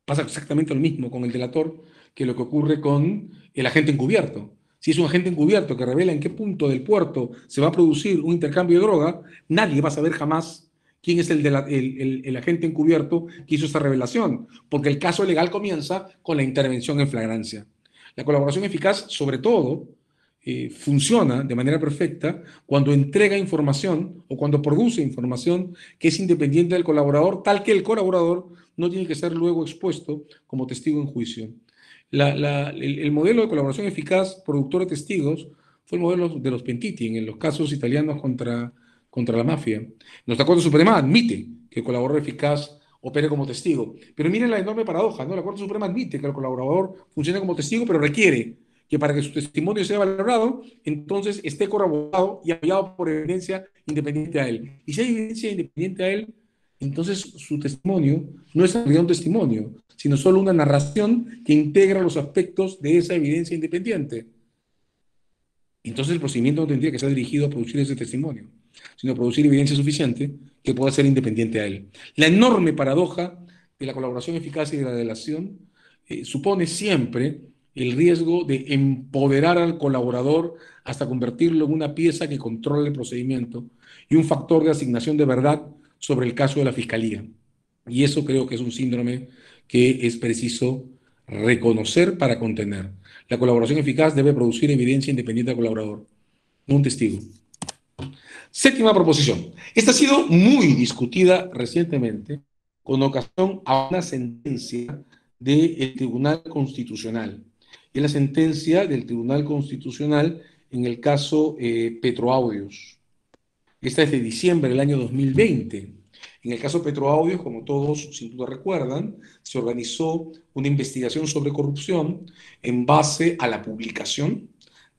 C: Pasa exactamente lo mismo con el delator que lo que ocurre con el agente encubierto. Si es un agente encubierto que revela en qué punto del puerto se va a producir un intercambio de droga, nadie va a saber jamás quién es el agente encubierto que hizo esta revelación, porque el caso legal comienza con la intervención en flagrancia. La colaboración eficaz, sobre todo, funciona de manera perfecta cuando entrega información o cuando produce información que es independiente del colaborador, tal que el colaborador no tiene que ser luego expuesto como testigo en juicio. El modelo de colaboración eficaz productor de testigos fue el modelo de los Pentiti en los casos italianos contra la mafia. Nuestra Corte Suprema admite que el colaborador eficaz opere como testigo. Pero miren la enorme paradoja, ¿no? La Corte Suprema admite que el colaborador funcione como testigo, pero requiere que para que su testimonio sea valorado, entonces esté corroborado y apoyado por evidencia independiente a él. Y si hay evidencia independiente a él, entonces su testimonio no es en realidad un testimonio, sino solo una narración que integra los aspectos de esa evidencia independiente. Entonces el procedimiento no tendría que ser dirigido a producir ese testimonio, sino a producir evidencia suficiente que pueda ser independiente a él. La enorme paradoja de la colaboración eficaz y de la delación supone siempre el riesgo de empoderar al colaborador hasta convertirlo en una pieza que controla el procedimiento y un factor de asignación de verdad sobre el caso de la fiscalía. Y eso creo que es un síndrome que es preciso reconocer para contener. La colaboración eficaz debe producir evidencia independiente del colaborador, no un testigo. Séptima proposición. Esta ha sido muy discutida recientemente con ocasión a una sentencia del Tribunal Constitucional. Es la sentencia del Tribunal Constitucional en el caso Petroaudios. Esta es de diciembre del año 2020. En el caso Petroaudios, como todos sin duda recuerdan, se organizó una investigación sobre corrupción en base a la publicación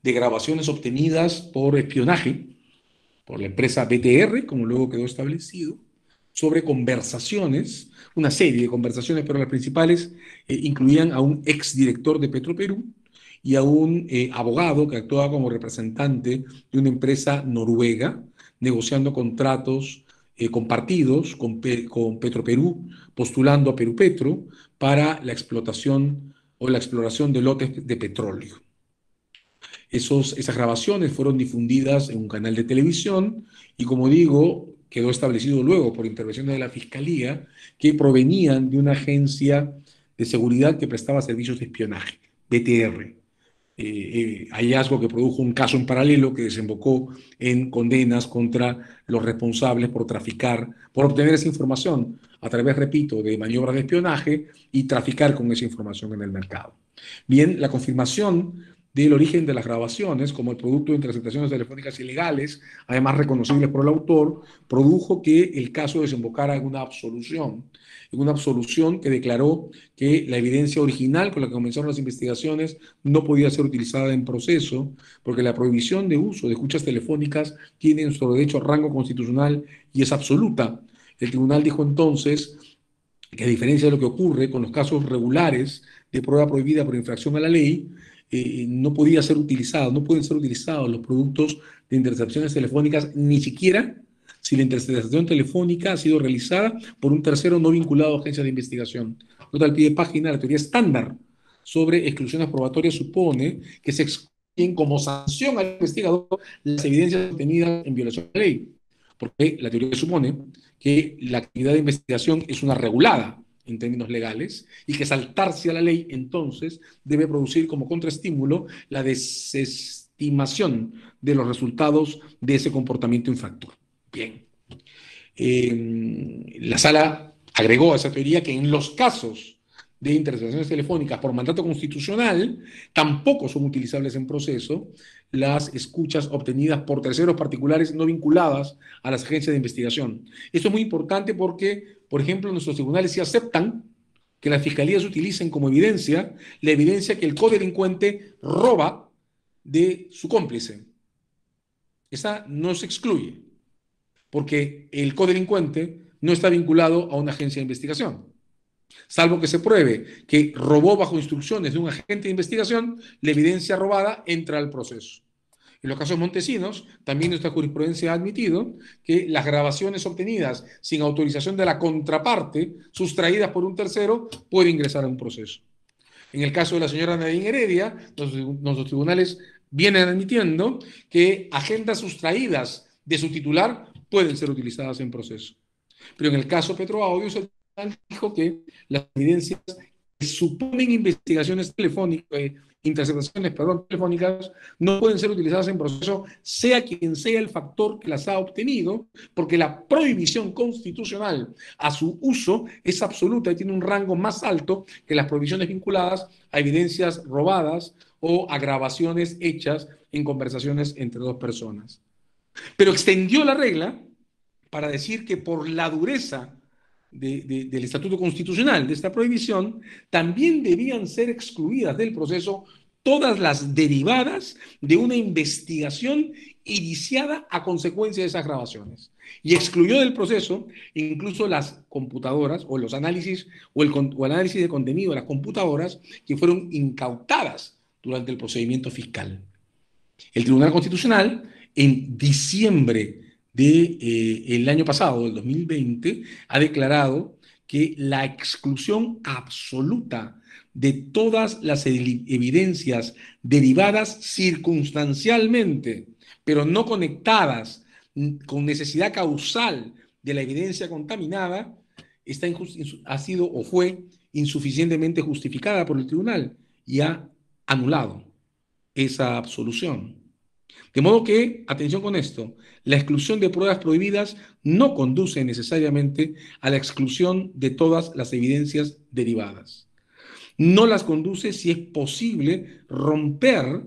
C: de grabaciones obtenidas por espionaje por la empresa BTR, como luego quedó establecido, sobre conversaciones, una serie de conversaciones, pero las principales incluían a un exdirector de Petroperú y a un abogado que actuaba como representante de una empresa noruega, negociando contratos compartidos con Petroperú, postulando a Perú Petro para la explotación o la exploración de lotes de petróleo. Esas grabaciones fueron difundidas en un canal de televisión y, como digo, quedó establecido luego por intervenciones de la Fiscalía, que provenían de una agencia de seguridad que prestaba servicios de espionaje, BTR. Hallazgo que produjo un caso en paralelo que desembocó en condenas contra los responsables por traficar, por obtener esa información a través, repito, de maniobras de espionaje y traficar con esa información en el mercado. Bien, la confirmación del origen de las grabaciones como el producto de interceptaciones telefónicas ilegales, además reconocibles por el autor, produjo que el caso desembocara en una absolución que declaró que la evidencia original con la que comenzaron las investigaciones no podía ser utilizada en proceso, porque la prohibición de uso de escuchas telefónicas tiene nuestro derecho a rango constitucional y es absoluta. El tribunal dijo entonces que, a diferencia de lo que ocurre con los casos regulares de prueba prohibida por infracción a la ley, no podía ser utilizado, no pueden ser utilizados los productos de intercepciones telefónicas, ni siquiera si la interceptación telefónica ha sido realizada por un tercero no vinculado a agencias de investigación. Nota al pie de página, la teoría estándar sobre exclusiones probatorias supone que se excluyen como sanción al investigador las evidencias obtenidas en violación de la ley, porque la teoría supone que la actividad de investigación es una regulada en términos legales y que saltarse a la ley entonces debe producir como contraestímulo la desestimación de los resultados de ese comportamiento infractor. Bien. La sala agregó a esa teoría que en los casos de interceptaciones telefónicas por mandato constitucional tampoco son utilizables en proceso las escuchas obtenidas por terceros particulares no vinculadas a las agencias de investigación. Esto es muy importante porque, por ejemplo, nuestros tribunales sí aceptan que las fiscalías utilicen como evidencia la evidencia que el codelincuente roba de su cómplice. Esa no se excluye, porque el codelincuente no está vinculado a una agencia de investigación. Salvo que se pruebe que robó bajo instrucciones de un agente de investigación, la evidencia robada entra al proceso. En los casos montesinos, también nuestra jurisprudencia ha admitido que las grabaciones obtenidas sin autorización de la contraparte, sustraídas por un tercero, pueden ingresar a un proceso. En el caso de la señora Nadine Heredia, nuestros tribunales vienen admitiendo que agendas sustraídas de su titular pueden ser utilizadas en proceso. Pero en el caso Petroaudios, el tribunal dijo que las evidencias que suponen investigaciones telefónicas, interceptaciones, telefónicas, no pueden ser utilizadas en proceso, sea quien sea el factor que las ha obtenido, porque la prohibición constitucional a su uso es absoluta y tiene un rango más alto que las prohibiciones vinculadas a evidencias robadas o a grabaciones hechas en conversaciones entre dos personas. Pero extendió la regla para decir que por la dureza del Estatuto Constitucional, de esta prohibición, también debían ser excluidas del proceso todas las derivadas de una investigación iniciada a consecuencia de esas grabaciones. Y excluyó del proceso incluso las computadoras o los análisis o el análisis de contenido de las computadoras que fueron incautadas durante el procedimiento fiscal. El Tribunal Constitucional, en diciembre del año pasado, del 2020, ha declarado que la exclusión absoluta de todas las evidencias derivadas circunstancialmente, pero no conectadas con necesidad causal de la evidencia contaminada, ha sido o fue insuficientemente justificada por el tribunal y ha anulado esa absolución. De modo que, atención con esto, la exclusión de pruebas prohibidas no conduce necesariamente a la exclusión de todas las evidencias derivadas. No las conduce si es posible romper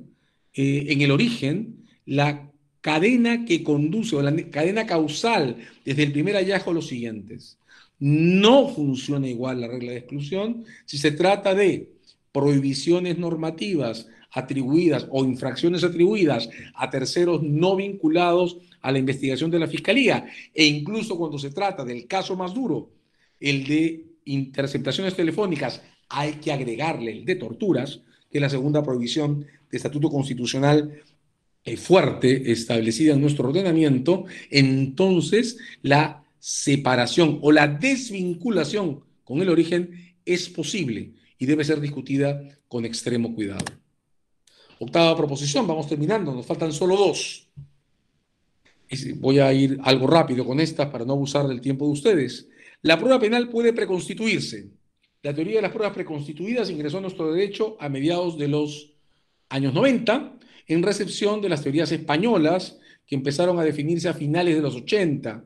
C: en el origen la cadena que conduce o la cadena causal desde el primer hallazgo a los siguientes. No funciona igual la regla de exclusión si se trata de prohibiciones normativas atribuidas o infracciones atribuidas a terceros no vinculados a la investigación de la Fiscalía, e incluso cuando se trata del caso más duro, el de interceptaciones telefónicas, hay que agregarle el de torturas, que es la segunda prohibición de estatuto constitucional fuerte establecida en nuestro ordenamiento. Entonces la separación o la desvinculación con el origen es posible y debe ser discutida con extremo cuidado. Octava proposición, vamos terminando, nos faltan solo dos. Voy a ir algo rápido con estas para no abusar del tiempo de ustedes. La prueba penal puede preconstituirse. La teoría de las pruebas preconstituidas ingresó a nuestro derecho a mediados de los años 90 en recepción de las teorías españolas que empezaron a definirse a finales de los 80.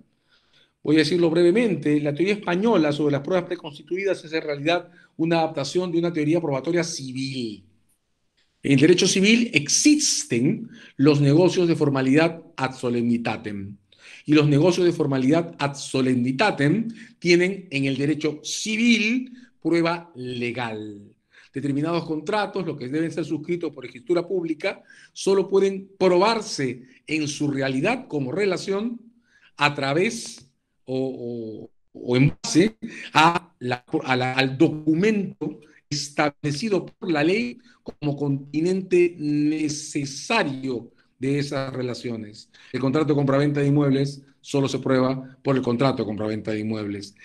C: Voy a decirlo brevemente, la teoría española sobre las pruebas preconstituidas es en realidad una adaptación de una teoría probatoria civil. En el derecho civil existen los negocios de formalidad ad solemnitatem. Y los negocios de formalidad ad solemnitatem tienen en el derecho civil prueba legal. Determinados contratos, los que deben ser suscritos por escritura pública, solo pueden probarse en su realidad como relación a través o en base al documento establecido por la ley como continente necesario de esas relaciones. El contrato de compraventa de inmuebles solo se prueba por el contrato de compraventa de inmuebles.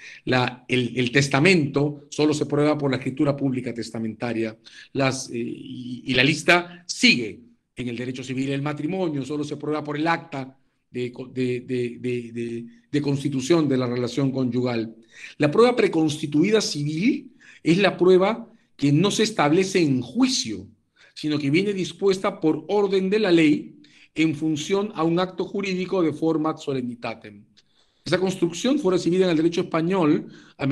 C: El testamento solo se prueba por la escritura pública testamentaria. Y la lista sigue en el derecho civil. El matrimonio solo se prueba por el acta de constitución de la relación conyugal. La prueba preconstituida civil es la prueba que no se establece en juicio, sino que viene dispuesta por orden de la ley en función a un acto jurídico de forma ad solemnitatem. Esa construcción fue recibida en el derecho español a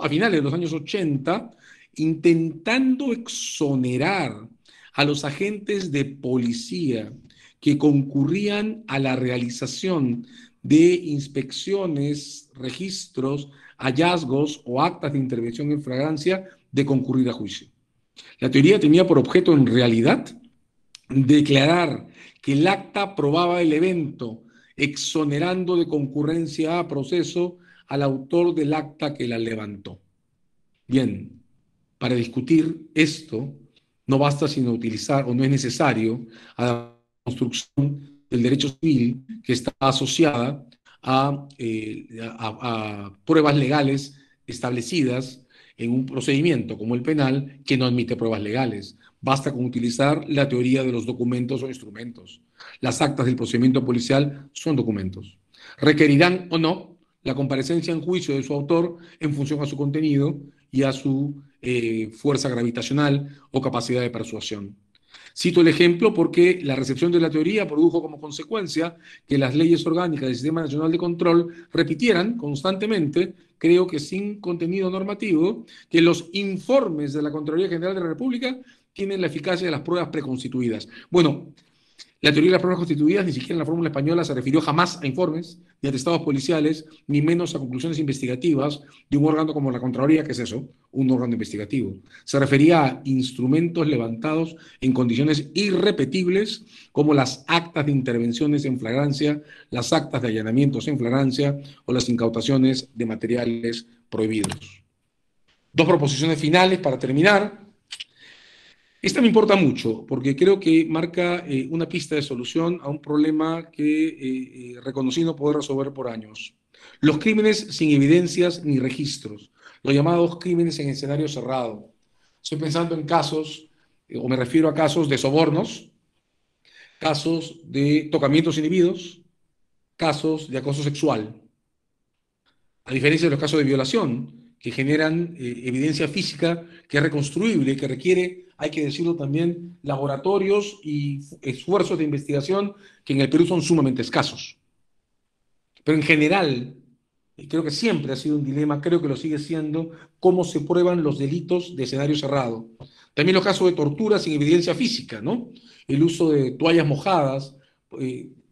C: finales de los años 80, intentando exonerar a los agentes de policía que concurrían a la realización de inspecciones, registros, hallazgos o actas de intervención en flagrancia de concurrir a juicio. La teoría tenía por objeto, en realidad, declarar que el acta probaba el evento, exonerando de concurrencia a proceso al autor del acta que la levantó. Bien, para discutir esto, no basta sino utilizar, o no es necesario, a la construcción del derecho civil que está asociada a pruebas legales establecidas en un procedimiento como el penal que no admite pruebas legales. Basta con utilizar la teoría de los documentos o instrumentos. Las actas del procedimiento policial son documentos. Requerirán o no la comparecencia en juicio de su autor en función a su contenido y a su fuerza gravitacional o capacidad de persuasión. Cito el ejemplo porque la recepción de la teoría produjo como consecuencia que las leyes orgánicas del Sistema Nacional de Control repitieran constantemente, creo que sin contenido normativo, que los informes de la Contraloría General de la República tienen la eficacia de las pruebas preconstituidas. Bueno, la teoría de las pruebas constituidas ni siquiera en la fórmula española se refirió jamás a informes, ni a atestados policiales, ni menos a conclusiones investigativas de un órgano como la Contraloría, que es eso, un órgano investigativo. Se refería a instrumentos levantados en condiciones irrepetibles, como las actas de intervenciones en flagrancia, las actas de allanamientos en flagrancia o las incautaciones de materiales prohibidos. Dos proposiciones finales para terminar. Esta me importa mucho porque creo que marca una pista de solución a un problema que reconocí no poder resolver por años. Los crímenes sin evidencias ni registros, los llamados crímenes en escenario cerrado. Estoy pensando en casos, o me refiero a casos de sobornos, casos de tocamientos inhibidos, casos de acoso sexual. A diferencia de los casos de violación, que generan evidencia física que es reconstruible, que requiere, hay que decirlo también, laboratorios y esfuerzos de investigación que en el Perú son sumamente escasos. Pero en general, creo que siempre ha sido un dilema, creo que lo sigue siendo, cómo se prueban los delitos de escenario cerrado. También los casos de tortura sin evidencia física, ¿no? El uso de toallas mojadas,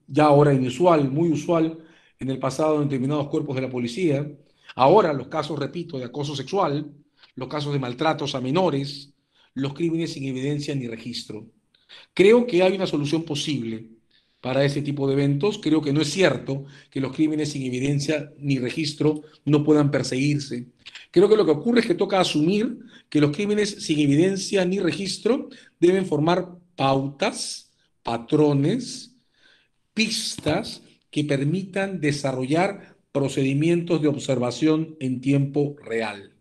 C: ya ahora inusual, muy usual en el pasado en determinados cuerpos de la policía. Ahora los casos, repito, de acoso sexual, los casos de maltratos a menores, los crímenes sin evidencia ni registro. Creo que hay una solución posible para ese tipo de eventos. Creo que no es cierto que los crímenes sin evidencia ni registro no puedan perseguirse. Creo que lo que ocurre es que toca asumir que los crímenes sin evidencia ni registro deben formar pautas, patrones, pistas que permitan desarrollar procedimientos de observación en tiempo real.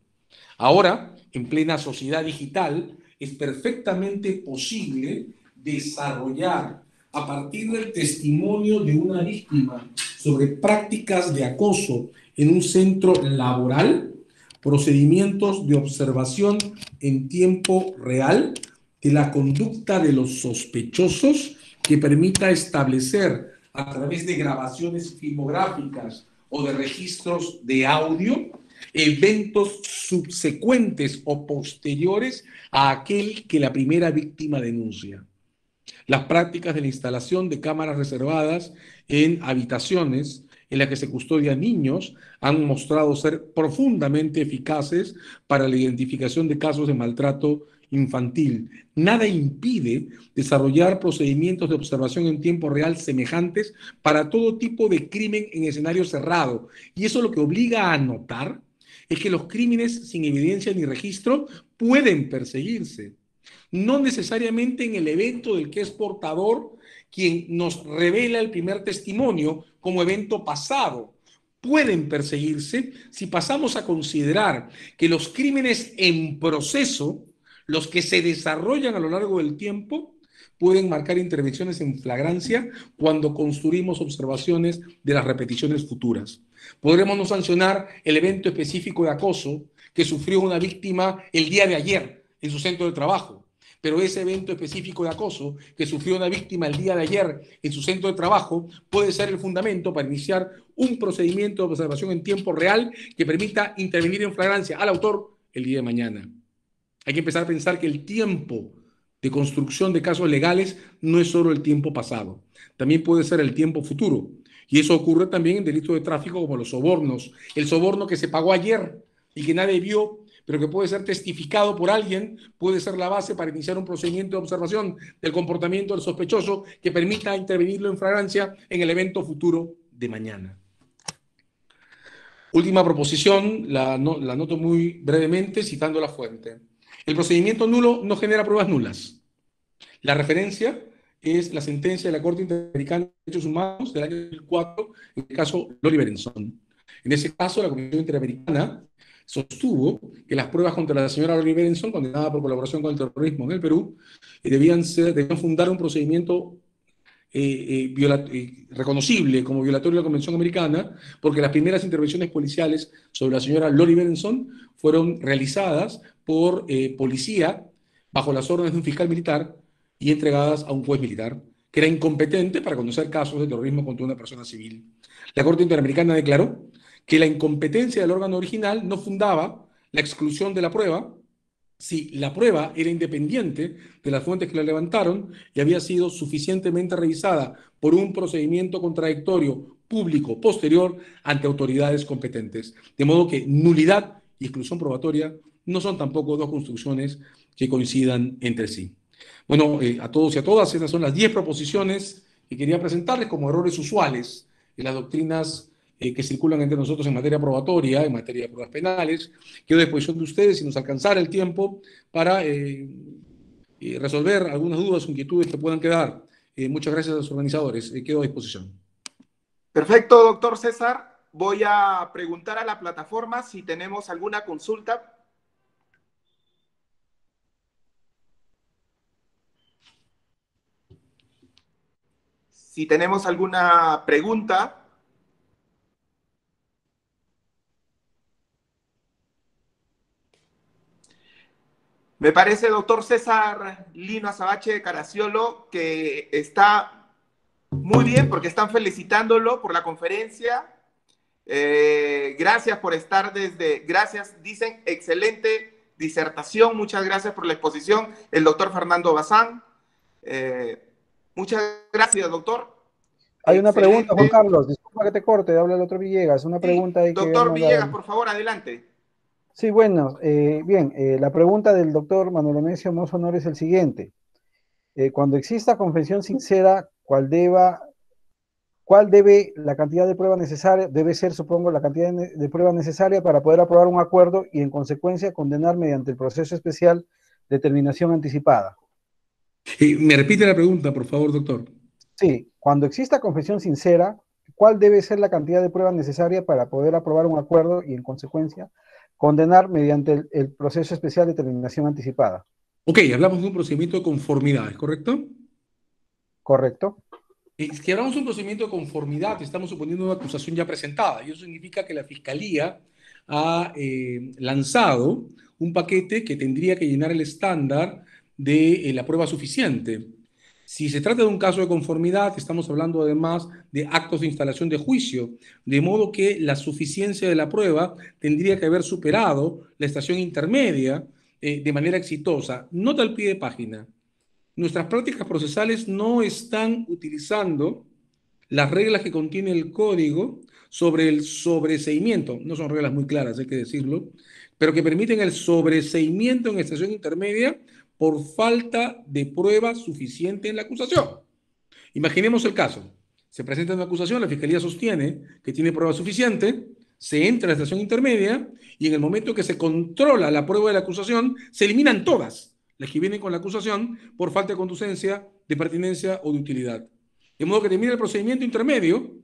C: Ahora, en plena sociedad digital, es perfectamente posible desarrollar a partir del testimonio de una víctima sobre prácticas de acoso en un centro laboral, procedimientos de observación en tiempo real de la conducta de los sospechosos que permita establecer a través de grabaciones filmográficas o de registros de audio eventos subsecuentes o posteriores a aquel que la primera víctima denuncia. Las prácticas de la instalación de cámaras reservadas en habitaciones en las que se custodian niños han mostrado ser profundamente eficaces para la identificación de casos de maltrato infantil. Nada impide desarrollar procedimientos de observación en tiempo real semejantes para todo tipo de crimen en escenario cerrado. Y eso lo que obliga a notar es que los crímenes sin evidencia ni registro pueden perseguirse. No necesariamente en el evento del que es portador quien nos revela el primer testimonio como evento pasado. Pueden perseguirse si pasamos a considerar que los crímenes en proceso, los que se desarrollan a lo largo del tiempo, pueden marcar intervenciones en flagrancia cuando construimos observaciones de las repeticiones futuras. Podremos no sancionar el evento específico de acoso que sufrió una víctima el día de ayer en su centro de trabajo, pero ese evento específico de acoso que sufrió una víctima el día de ayer en su centro de trabajo puede ser el fundamento para iniciar un procedimiento de observación en tiempo real que permita intervenir en flagrancia al autor el día de mañana. Hay que empezar a pensar que el tiempo de construcción de casos legales no es solo el tiempo pasado, también puede ser el tiempo futuro. Y eso ocurre también en delitos de tráfico como los sobornos. El soborno que se pagó ayer y que nadie vio, pero que puede ser testificado por alguien, puede ser la base para iniciar un procedimiento de observación del comportamiento del sospechoso que permita intervenirlo en flagrancia en el evento futuro de mañana. Última proposición, la noto muy brevemente citando la fuente. El procedimiento nulo no genera pruebas nulas. La referencia es la sentencia de la Corte Interamericana de Derechos Humanos del año 2004, en el caso Loli Berenson. En ese caso, la Comisión Interamericana sostuvo que las pruebas contra la señora Loli Berenson, condenada por colaboración con el terrorismo en el Perú, debían fundar un procedimiento reconocible como violatorio de la Convención Americana, porque las primeras intervenciones policiales sobre la señora Loli Berenson fueron realizadas por policía bajo las órdenes de un fiscal militar y entregadas a un juez militar que era incompetente para conocer casos de terrorismo contra una persona civil. La Corte Interamericana declaró que la incompetencia del órgano original no fundaba la exclusión de la prueba si la prueba era independiente de las fuentes que la levantaron y había sido suficientemente revisada por un procedimiento contradictorio público posterior ante autoridades competentes. De modo que nulidad y exclusión probatoria no son tampoco dos construcciones que coincidan entre sí. Bueno, a todos y a todas, estas son las 10 proposiciones que quería presentarles como errores usuales en las doctrinas que circulan entre nosotros en materia probatoria, en materia de pruebas penales. Quedo a disposición de ustedes si nos alcanzara el tiempo para resolver algunas dudas o inquietudes que puedan quedar. Muchas gracias a los organizadores. Quedo a disposición.
A: Perfecto, doctor César. Voy a preguntar a la plataforma si tenemos alguna consulta. Si tenemos alguna pregunta. Me parece, doctor César Lino Azabache Caracciolo, que está muy bien porque están felicitándolo por la conferencia. Gracias por estar gracias, dicen, excelente disertación, muchas gracias por la exposición, el doctor Fernando Bazán. Muchas gracias, doctor.
B: Hay una pregunta, Juan Carlos, disculpa que te corte, habla el doctor Villegas, una pregunta ahí.
A: Doctor Villegas, por favor, adelante.
B: Sí, bueno, bien, la pregunta del doctor Manuel Enesio Mozo Honor es el siguiente. Cuando exista confesión sincera, ¿cuál debe la cantidad de prueba necesaria? Debe ser, supongo, la cantidad de prueba necesaria para poder aprobar un acuerdo y, en consecuencia, condenar mediante el proceso especial de terminación anticipada.
C: ¿Me repite la pregunta, por favor, doctor?
B: Sí, cuando exista confesión sincera, ¿cuál debe ser la cantidad de prueba necesaria para poder aprobar un acuerdo y, en consecuencia, condenar mediante el proceso especial de terminación anticipada?
C: Ok, hablamos de un procedimiento de conformidad, ¿es correcto?
B: Correcto.
C: Es que hablamos de un procedimiento de conformidad, estamos suponiendo una acusación ya presentada, y eso significa que la Fiscalía ha lanzado un paquete que tendría que llenar el estándar de la prueba suficiente. Si se trata de un caso de conformidad, estamos hablando además de actos de instalación de juicio, de modo que la suficiencia de la prueba tendría que haber superado la estación intermedia de manera exitosa. Nota al pie de página. Nuestras prácticas procesales no están utilizando las reglas que contiene el código sobre el sobreseimiento. No son reglas muy claras, hay que decirlo, pero que permiten el sobreseimiento en estación intermedia por falta de prueba suficiente en la acusación. Imaginemos el caso. Se presenta una acusación, la Fiscalía sostiene que tiene prueba suficiente, se entra a la estación intermedia y en el momento que se controla la prueba de la acusación, se eliminan todas las que vienen con la acusación por falta de conducencia, de pertinencia o de utilidad. De modo que termina el procedimiento intermedio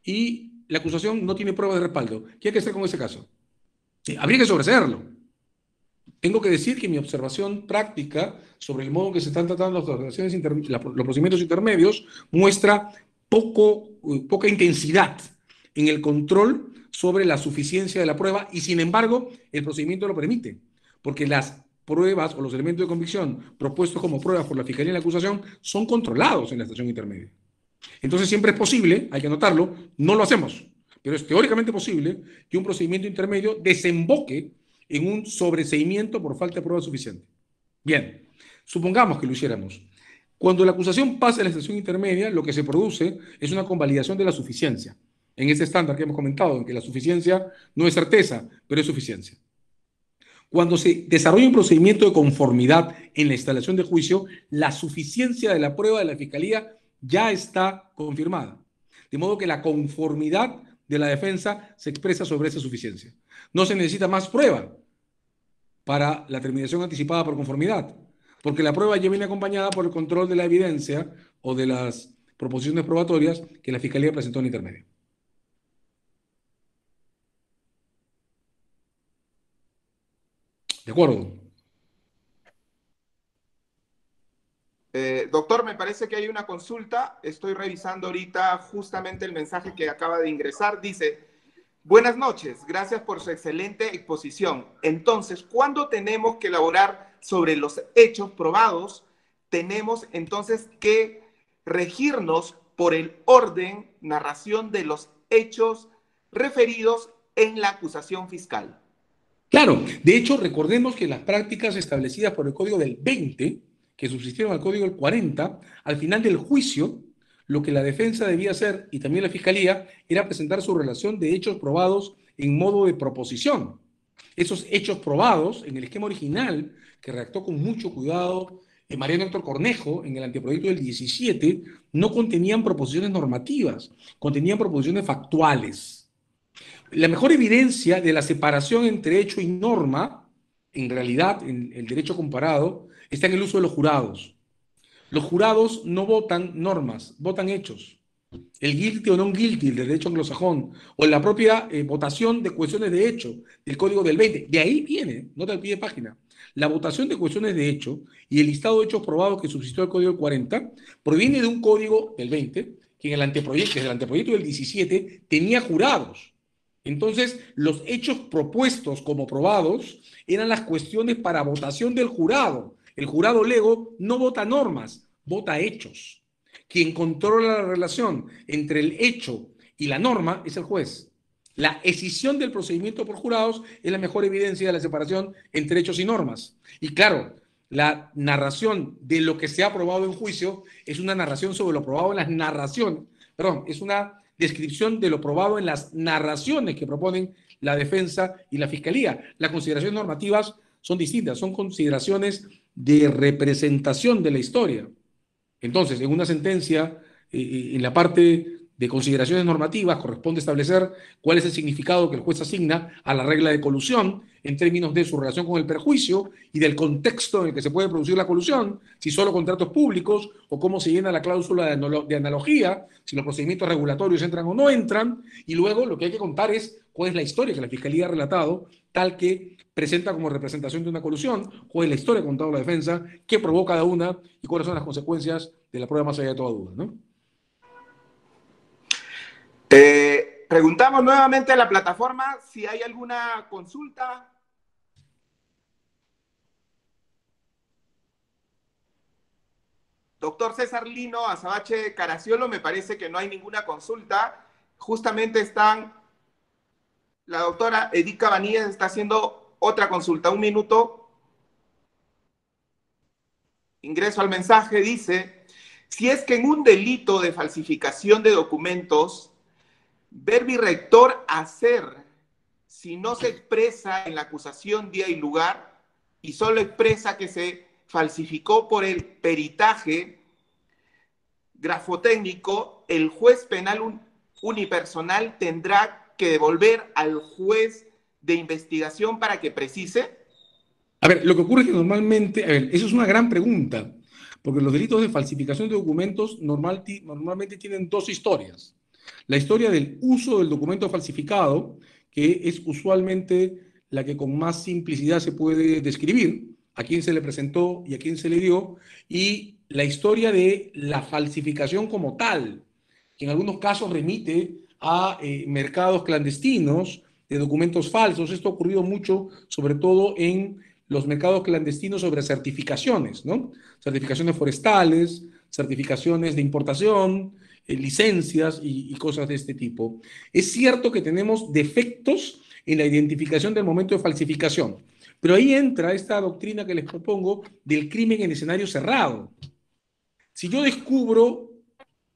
C: y la acusación no tiene prueba de respaldo. ¿Qué hay que hacer con ese caso? Sí, habría que sobreseerlo. Tengo que decir que mi observación práctica sobre el modo en que se están tratando los procedimientos intermedios muestra poca intensidad en el control sobre la suficiencia de la prueba y, sin embargo, el procedimiento lo permite, porque las pruebas o los elementos de convicción propuestos como pruebas por la Fiscalía en la acusación son controlados en la estación intermedia. Entonces siempre es posible, hay que anotarlo, no lo hacemos, pero es teóricamente posible que un procedimiento intermedio desemboque en un sobreseimiento por falta de prueba suficiente. Bien, supongamos que lo hiciéramos. Cuando la acusación pasa a la estación intermedia, lo que se produce es una convalidación de la suficiencia, en ese estándar que hemos comentado, en que la suficiencia no es certeza, pero es suficiencia. Cuando se desarrolla un procedimiento de conformidad en la instalación de juicio, la suficiencia de la prueba de la Fiscalía ya está confirmada. De modo que la conformidad de la defensa se expresa sobre esa suficiencia. No se necesita más prueba para la terminación anticipada por conformidad, porque la prueba ya viene acompañada por el control de la evidencia o de las proposiciones probatorias que la Fiscalía presentó en intermedio. ¿De acuerdo?
A: Doctor, me parece que hay una consulta. Estoy revisando ahorita justamente el mensaje que acaba de ingresar. Dice, buenas noches, gracias por su excelente exposición. Entonces, ¿cuándo tenemos que elaborar sobre los hechos probados? Tenemos entonces que regirnos por el orden, narración de los hechos referidos en la acusación fiscal.
C: Claro, de hecho, recordemos que las prácticas establecidas por el Código del 20, que subsistieron al Código del 40, al final del juicio, lo que la defensa debía hacer, y también la Fiscalía, era presentar su relación de hechos probados en modo de proposición. Esos hechos probados, en el esquema original, que redactó con mucho cuidado Mariano Héctor Cornejo, en el anteproyecto del 17, no contenían proposiciones normativas, contenían proposiciones factuales. La mejor evidencia de la separación entre hecho y norma, en realidad, en el derecho comparado, está en el uso de los jurados. Los jurados no votan normas, votan hechos. El guilty o non guilty, el derecho anglosajón, o la propia votación de cuestiones de hecho del Código del 20. De ahí viene, nota al pie de página, la votación de cuestiones de hecho y el listado de hechos probados que subsistió el Código del 40 proviene de un Código del 20 que en el anteproyecto, desde el anteproyecto del 17 tenía jurados. Entonces, los hechos propuestos como probados eran las cuestiones para votación del jurado. El jurado lego no vota normas, vota hechos. Quien controla la relación entre el hecho y la norma es el juez. La escisión del procedimiento por jurados es la mejor evidencia de la separación entre hechos y normas. Y claro, la narración de lo que se ha probado en juicio es una narración sobre lo probado en las narraciones. Perdón, es una descripción de lo probado en las narraciones que proponen la defensa y la fiscalía. Las consideraciones normativas son distintas, son consideraciones de representación de la historia. Entonces, en una sentencia, en la parte de consideraciones normativas, corresponde establecer cuál es el significado que el juez asigna a la regla de colusión en términos de su relación con el perjuicio y del contexto en el que se puede producir la colusión, si solo contratos públicos o cómo se llena la cláusula de analogía, si los procedimientos regulatorios entran o no entran, y luego lo que hay que contar es cuál es la historia que la Fiscalía ha relatado, tal que presenta como representación de una colusión, cuál es la historia que ha contado la defensa, qué probó cada una y cuáles son las consecuencias de la prueba más allá de toda duda, ¿no?
A: Preguntamos nuevamente a la plataforma si hay alguna consulta. Doctor César Lino Azabache Caraciolo, me parece que no hay ninguna consulta. Justamente la doctora Edith Cabanillas está haciendo otra consulta. Un minuto. Ingreso al mensaje, dice: si es que en un delito de falsificación de documentos, verbi rector hacer, si no se expresa en la acusación día y lugar, y solo expresa que se falsificó por el peritaje grafotécnico, el juez penal unipersonal tendrá que devolver al juez de investigación para que precise.
C: A ver, lo que ocurre es que normalmente, a ver, eso es una gran pregunta, porque los delitos de falsificación de documentos normalmente tienen dos historias. La historia del uso del documento falsificado, que es usualmente la que con más simplicidad se puede describir, a quién se le presentó y a quién se le dio, y la historia de la falsificación como tal, que en algunos casos remite a mercados clandestinos de documentos falsos. Esto ha ocurrido mucho, sobre todo en los mercados clandestinos sobre certificaciones, ¿no? Certificaciones forestales, certificaciones de importación, licencias y cosas de este tipo. Es cierto que tenemos defectos en la identificación del momento de falsificación, pero ahí entra esta doctrina que les propongo del crimen en escenario cerrado. Si yo descubro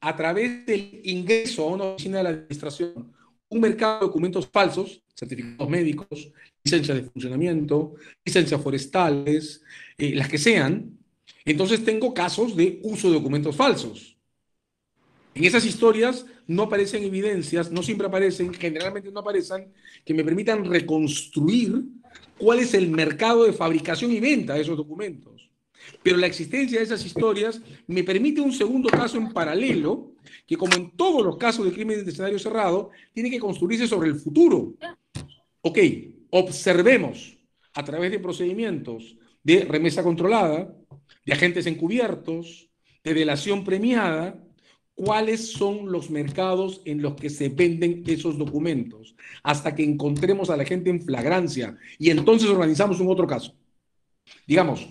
C: a través del ingreso a una oficina de la administración un mercado de documentos falsos, certificados médicos, licencias de funcionamiento, licencias forestales, las que sean, entonces tengo casos de uso de documentos falsos. En esas historias no aparecen evidencias, no siempre aparecen, generalmente no aparecen, que me permitan reconstruir cuál es el mercado de fabricación y venta de esos documentos. Pero la existencia de esas historias me permite un segundo caso en paralelo, que como en todos los casos de crímenes de escenario cerrado, tiene que construirse sobre el futuro. Ok, observemos a través de procedimientos de remesa controlada, de agentes encubiertos, de delación premiada, cuáles son los mercados en los que se venden esos documentos, hasta que encontremos a la gente en flagrancia y entonces organizamos un otro caso. Digamos,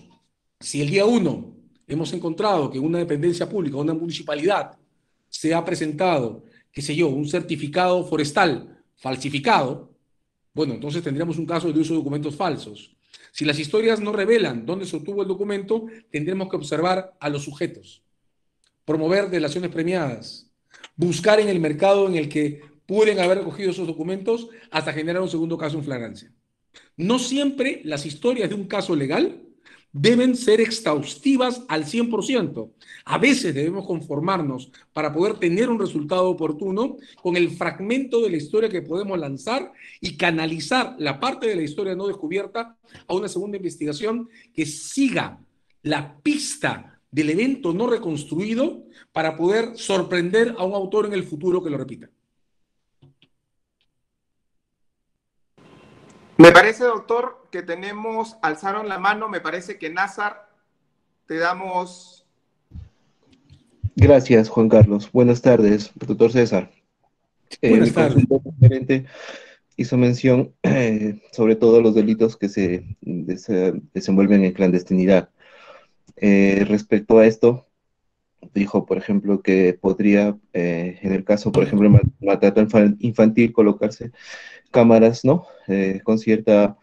C: si el día 1 hemos encontrado que una dependencia pública, una municipalidad, se ha presentado, qué sé yo, un certificado forestal falsificado, bueno, entonces tendríamos un caso de uso de documentos falsos. Si las historias no revelan dónde se obtuvo el documento, tendremos que observar a los sujetos, promover delaciones premiadas, buscar en el mercado en el que pueden haber recogido esos documentos hasta generar un segundo caso en flagrancia. No siempre las historias de un caso legal deben ser exhaustivas al 100%. A veces debemos conformarnos para poder tener un resultado oportuno con el fragmento de la historia que podemos lanzar y canalizar la parte de la historia no descubierta a una segunda investigación que siga la pista del evento no reconstruido para poder sorprender a un autor en el futuro que lo repita.
A: Me parece, doctor, que alzaron la mano, me parece que Nazar, te damos...
D: Gracias, Juan Carlos. Buenas tardes, doctor César.
C: Buenas tardes.
D: Consulta referente hizo mención sobre todo los delitos que se desenvuelven en clandestinidad. Respecto a esto, dijo, por ejemplo, que podría, en el caso, por ejemplo, de maltrato infantil, colocarse cámaras, ¿no? Con cierta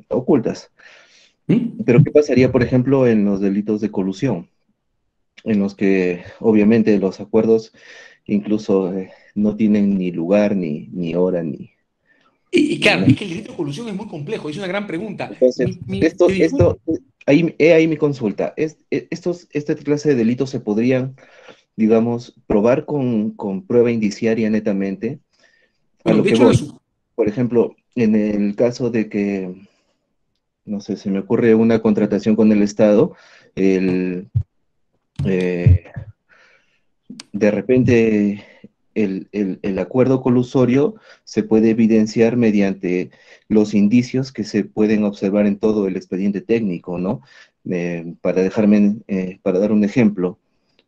D: ocultas. Pero ¿qué pasaría, por ejemplo, en los delitos de colusión? En los que, obviamente, los acuerdos incluso no tienen ni lugar, ni hora, ni...
C: Y claro, es que el delito de colusión es muy complejo, es una gran pregunta.
D: Entonces, ahí mi consulta. ¿Esta clase de delitos se podrían digamos, probar con prueba indiciaria netamente, a
C: Bueno,
D: lo
C: de
D: que
C: hecho,
D: voy. Por ejemplo, en el caso de que, no sé, se me ocurre una contratación con el Estado, el, eh, de repente el acuerdo colusorio se puede evidenciar mediante los indicios que se pueden observar en todo el expediente técnico, ¿no? Para dar un ejemplo,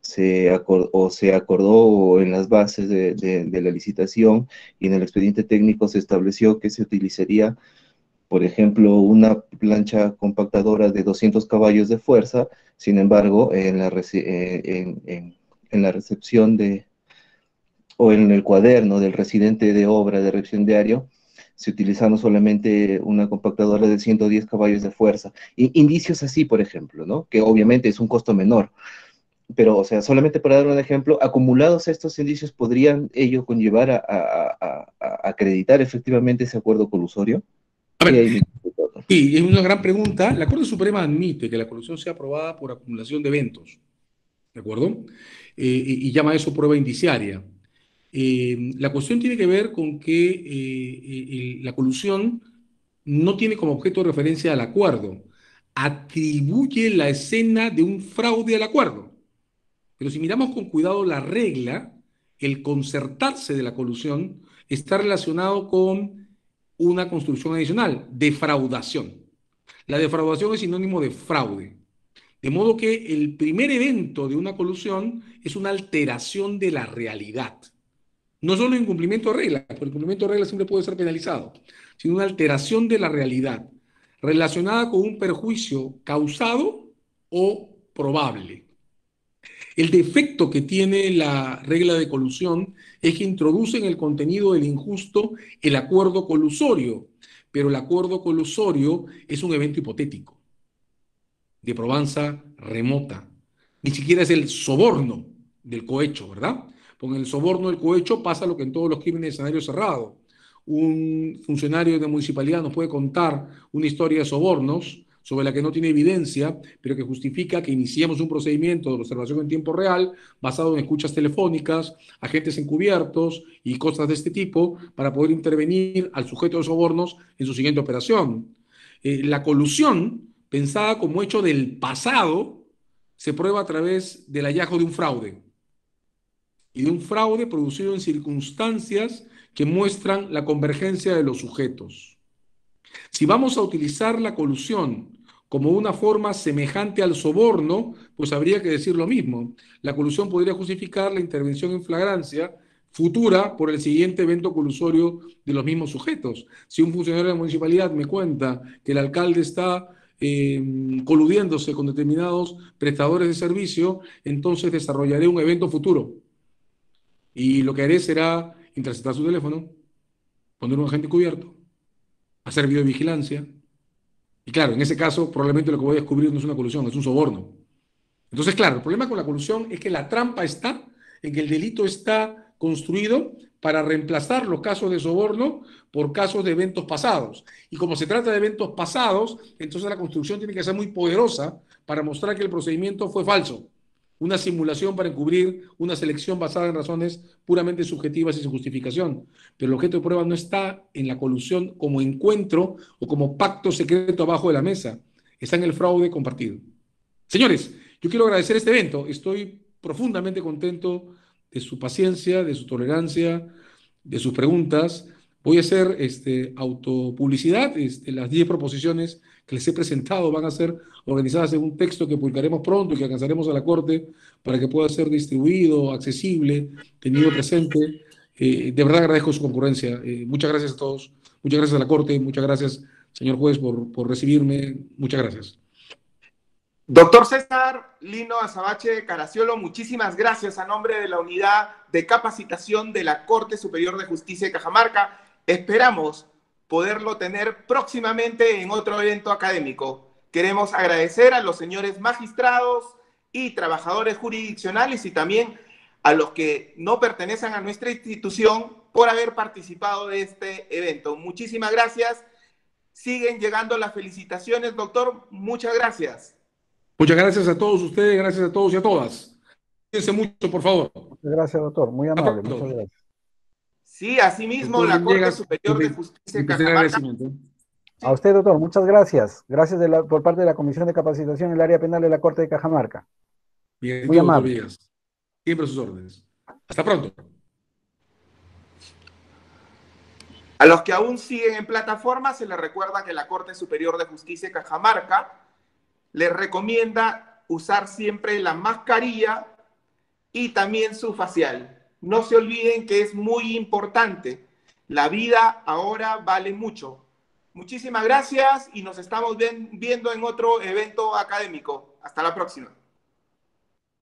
D: se acordó en las bases de la licitación y en el expediente técnico se estableció que se utilizaría, por ejemplo, una plancha compactadora de 200 caballos de fuerza. Sin embargo, en la recepción o en el cuaderno del residente de obra de reacción diario, se utilizaron solamente una compactadora de 110 caballos de fuerza. Indicios así, por ejemplo, ¿no? Que obviamente es un costo menor. Pero, o sea, solamente para dar un ejemplo, acumulados estos indicios, ¿podrían ello conllevar a acreditar efectivamente ese acuerdo colusorio?
C: a
D: Y
C: ver,
D: ahí mi-
C: sí, es una gran pregunta. La Corte Suprema admite que la colusión sea aprobada por acumulación de eventos, ¿de acuerdo? Y llama eso prueba indiciaria. La cuestión tiene que ver con que la colusión no tiene como objeto de referencia al acuerdo, atribuye la escena de un fraude al acuerdo. Pero si miramos con cuidado la regla, el concertarse de la colusión está relacionado con una construcción adicional, defraudación. La defraudación es sinónimo de fraude. De modo que el primer evento de una colusión es una alteración de la realidad. No solo incumplimiento de reglas, porque el incumplimiento de reglas siempre puede ser penalizado, sino una alteración de la realidad relacionada con un perjuicio causado o probable. El defecto que tiene la regla de colusión es que introduce en el contenido del injusto el acuerdo colusorio, pero el acuerdo colusorio es un evento hipotético, de probanza remota. Ni siquiera es el soborno del cohecho, ¿verdad? Con el soborno del cohecho pasa lo que en todos los crímenes de escenario cerrado. Un funcionario de municipalidad nos puede contar una historia de sobornos sobre la que no tiene evidencia, pero que justifica que iniciemos un procedimiento de observación en tiempo real basado en escuchas telefónicas, agentes encubiertos y cosas de este tipo para poder intervenir al sujeto de sobornos en su siguiente operación. La colusión, pensada como hecho del pasado, se prueba a través del hallazgo de un fraude y de un fraude producido en circunstancias que muestran la convergencia de los sujetos. Si vamos a utilizar la colusión como una forma semejante al soborno, pues habría que decir lo mismo. La colusión podría justificar la intervención en flagrancia futura por el siguiente evento colusorio de los mismos sujetos. Si un funcionario de la municipalidad me cuenta que el alcalde está coludiéndose con determinados prestadores de servicio, entonces desarrollaré un evento futuro. Y lo que haré será interceptar su teléfono, poner un agente cubierto, hacer videovigilancia. Y claro, en ese caso probablemente lo que voy a descubrir no es una colusión, es un soborno. Entonces, claro, el problema con la colusión es que la trampa está en que el delito está construido para reemplazar los casos de soborno por casos de eventos pasados. Y como se trata de eventos pasados, entonces la construcción tiene que ser muy poderosa para mostrar que el procedimiento fue falso. Una simulación para encubrir una selección basada en razones puramente subjetivas y sin justificación. Pero el objeto de prueba no está en la colusión como encuentro o como pacto secreto abajo de la mesa. Está en el fraude compartido. Señores, yo quiero agradecer este evento. Estoy profundamente contento de su paciencia, de su tolerancia, de sus preguntas. Voy a hacer autopublicidad. Las 10 proposiciones que les he presentado van a ser organizadas en un texto que publicaremos pronto y que alcanzaremos a la Corte para que pueda ser distribuido, accesible, tenido presente. De verdad agradezco su concurrencia. Muchas gracias a todos. Muchas gracias a la Corte. Muchas gracias, señor juez, por recibirme. Muchas gracias.
A: Doctor César Lino Azabache Caraciolo, muchísimas gracias a nombre de la Unidad de Capacitación de la Corte Superior de Justicia de Cajamarca. Esperamos poderlo tener próximamente en otro evento académico. Queremos agradecer a los señores magistrados y trabajadores jurisdiccionales y también a los que no pertenecen a nuestra institución por haber participado de este evento. Muchísimas gracias. Siguen llegando las felicitaciones, doctor. Muchas gracias.
C: Muchas gracias a todos ustedes, gracias a todos y a todas. Cuídense mucho, por favor.
B: Muchas gracias, doctor. Muy
C: Hasta
B: amable.
C: pronto.
B: Muchas gracias.
A: Sí, asimismo,
C: Doctor
A: la Corte
C: Villegas,
A: Superior de Justicia de
C: mi primer
A: Cajamarca.
C: agradecimiento.
B: A usted, doctor, muchas gracias. Gracias por parte de la Comisión de Capacitación en el área penal de la Corte de Cajamarca.
C: Bien,
B: Muy
C: doctor
B: amable.
C: Villegas. Siempre a sus órdenes. Hasta pronto.
A: A los que aún siguen en plataforma, se les recuerda que la Corte Superior de Justicia de Cajamarca les recomienda usar siempre la mascarilla y también su facial. No se olviden que es muy importante. La vida ahora vale mucho. Muchísimas gracias y nos estamos viendo en otro evento académico. Hasta la próxima.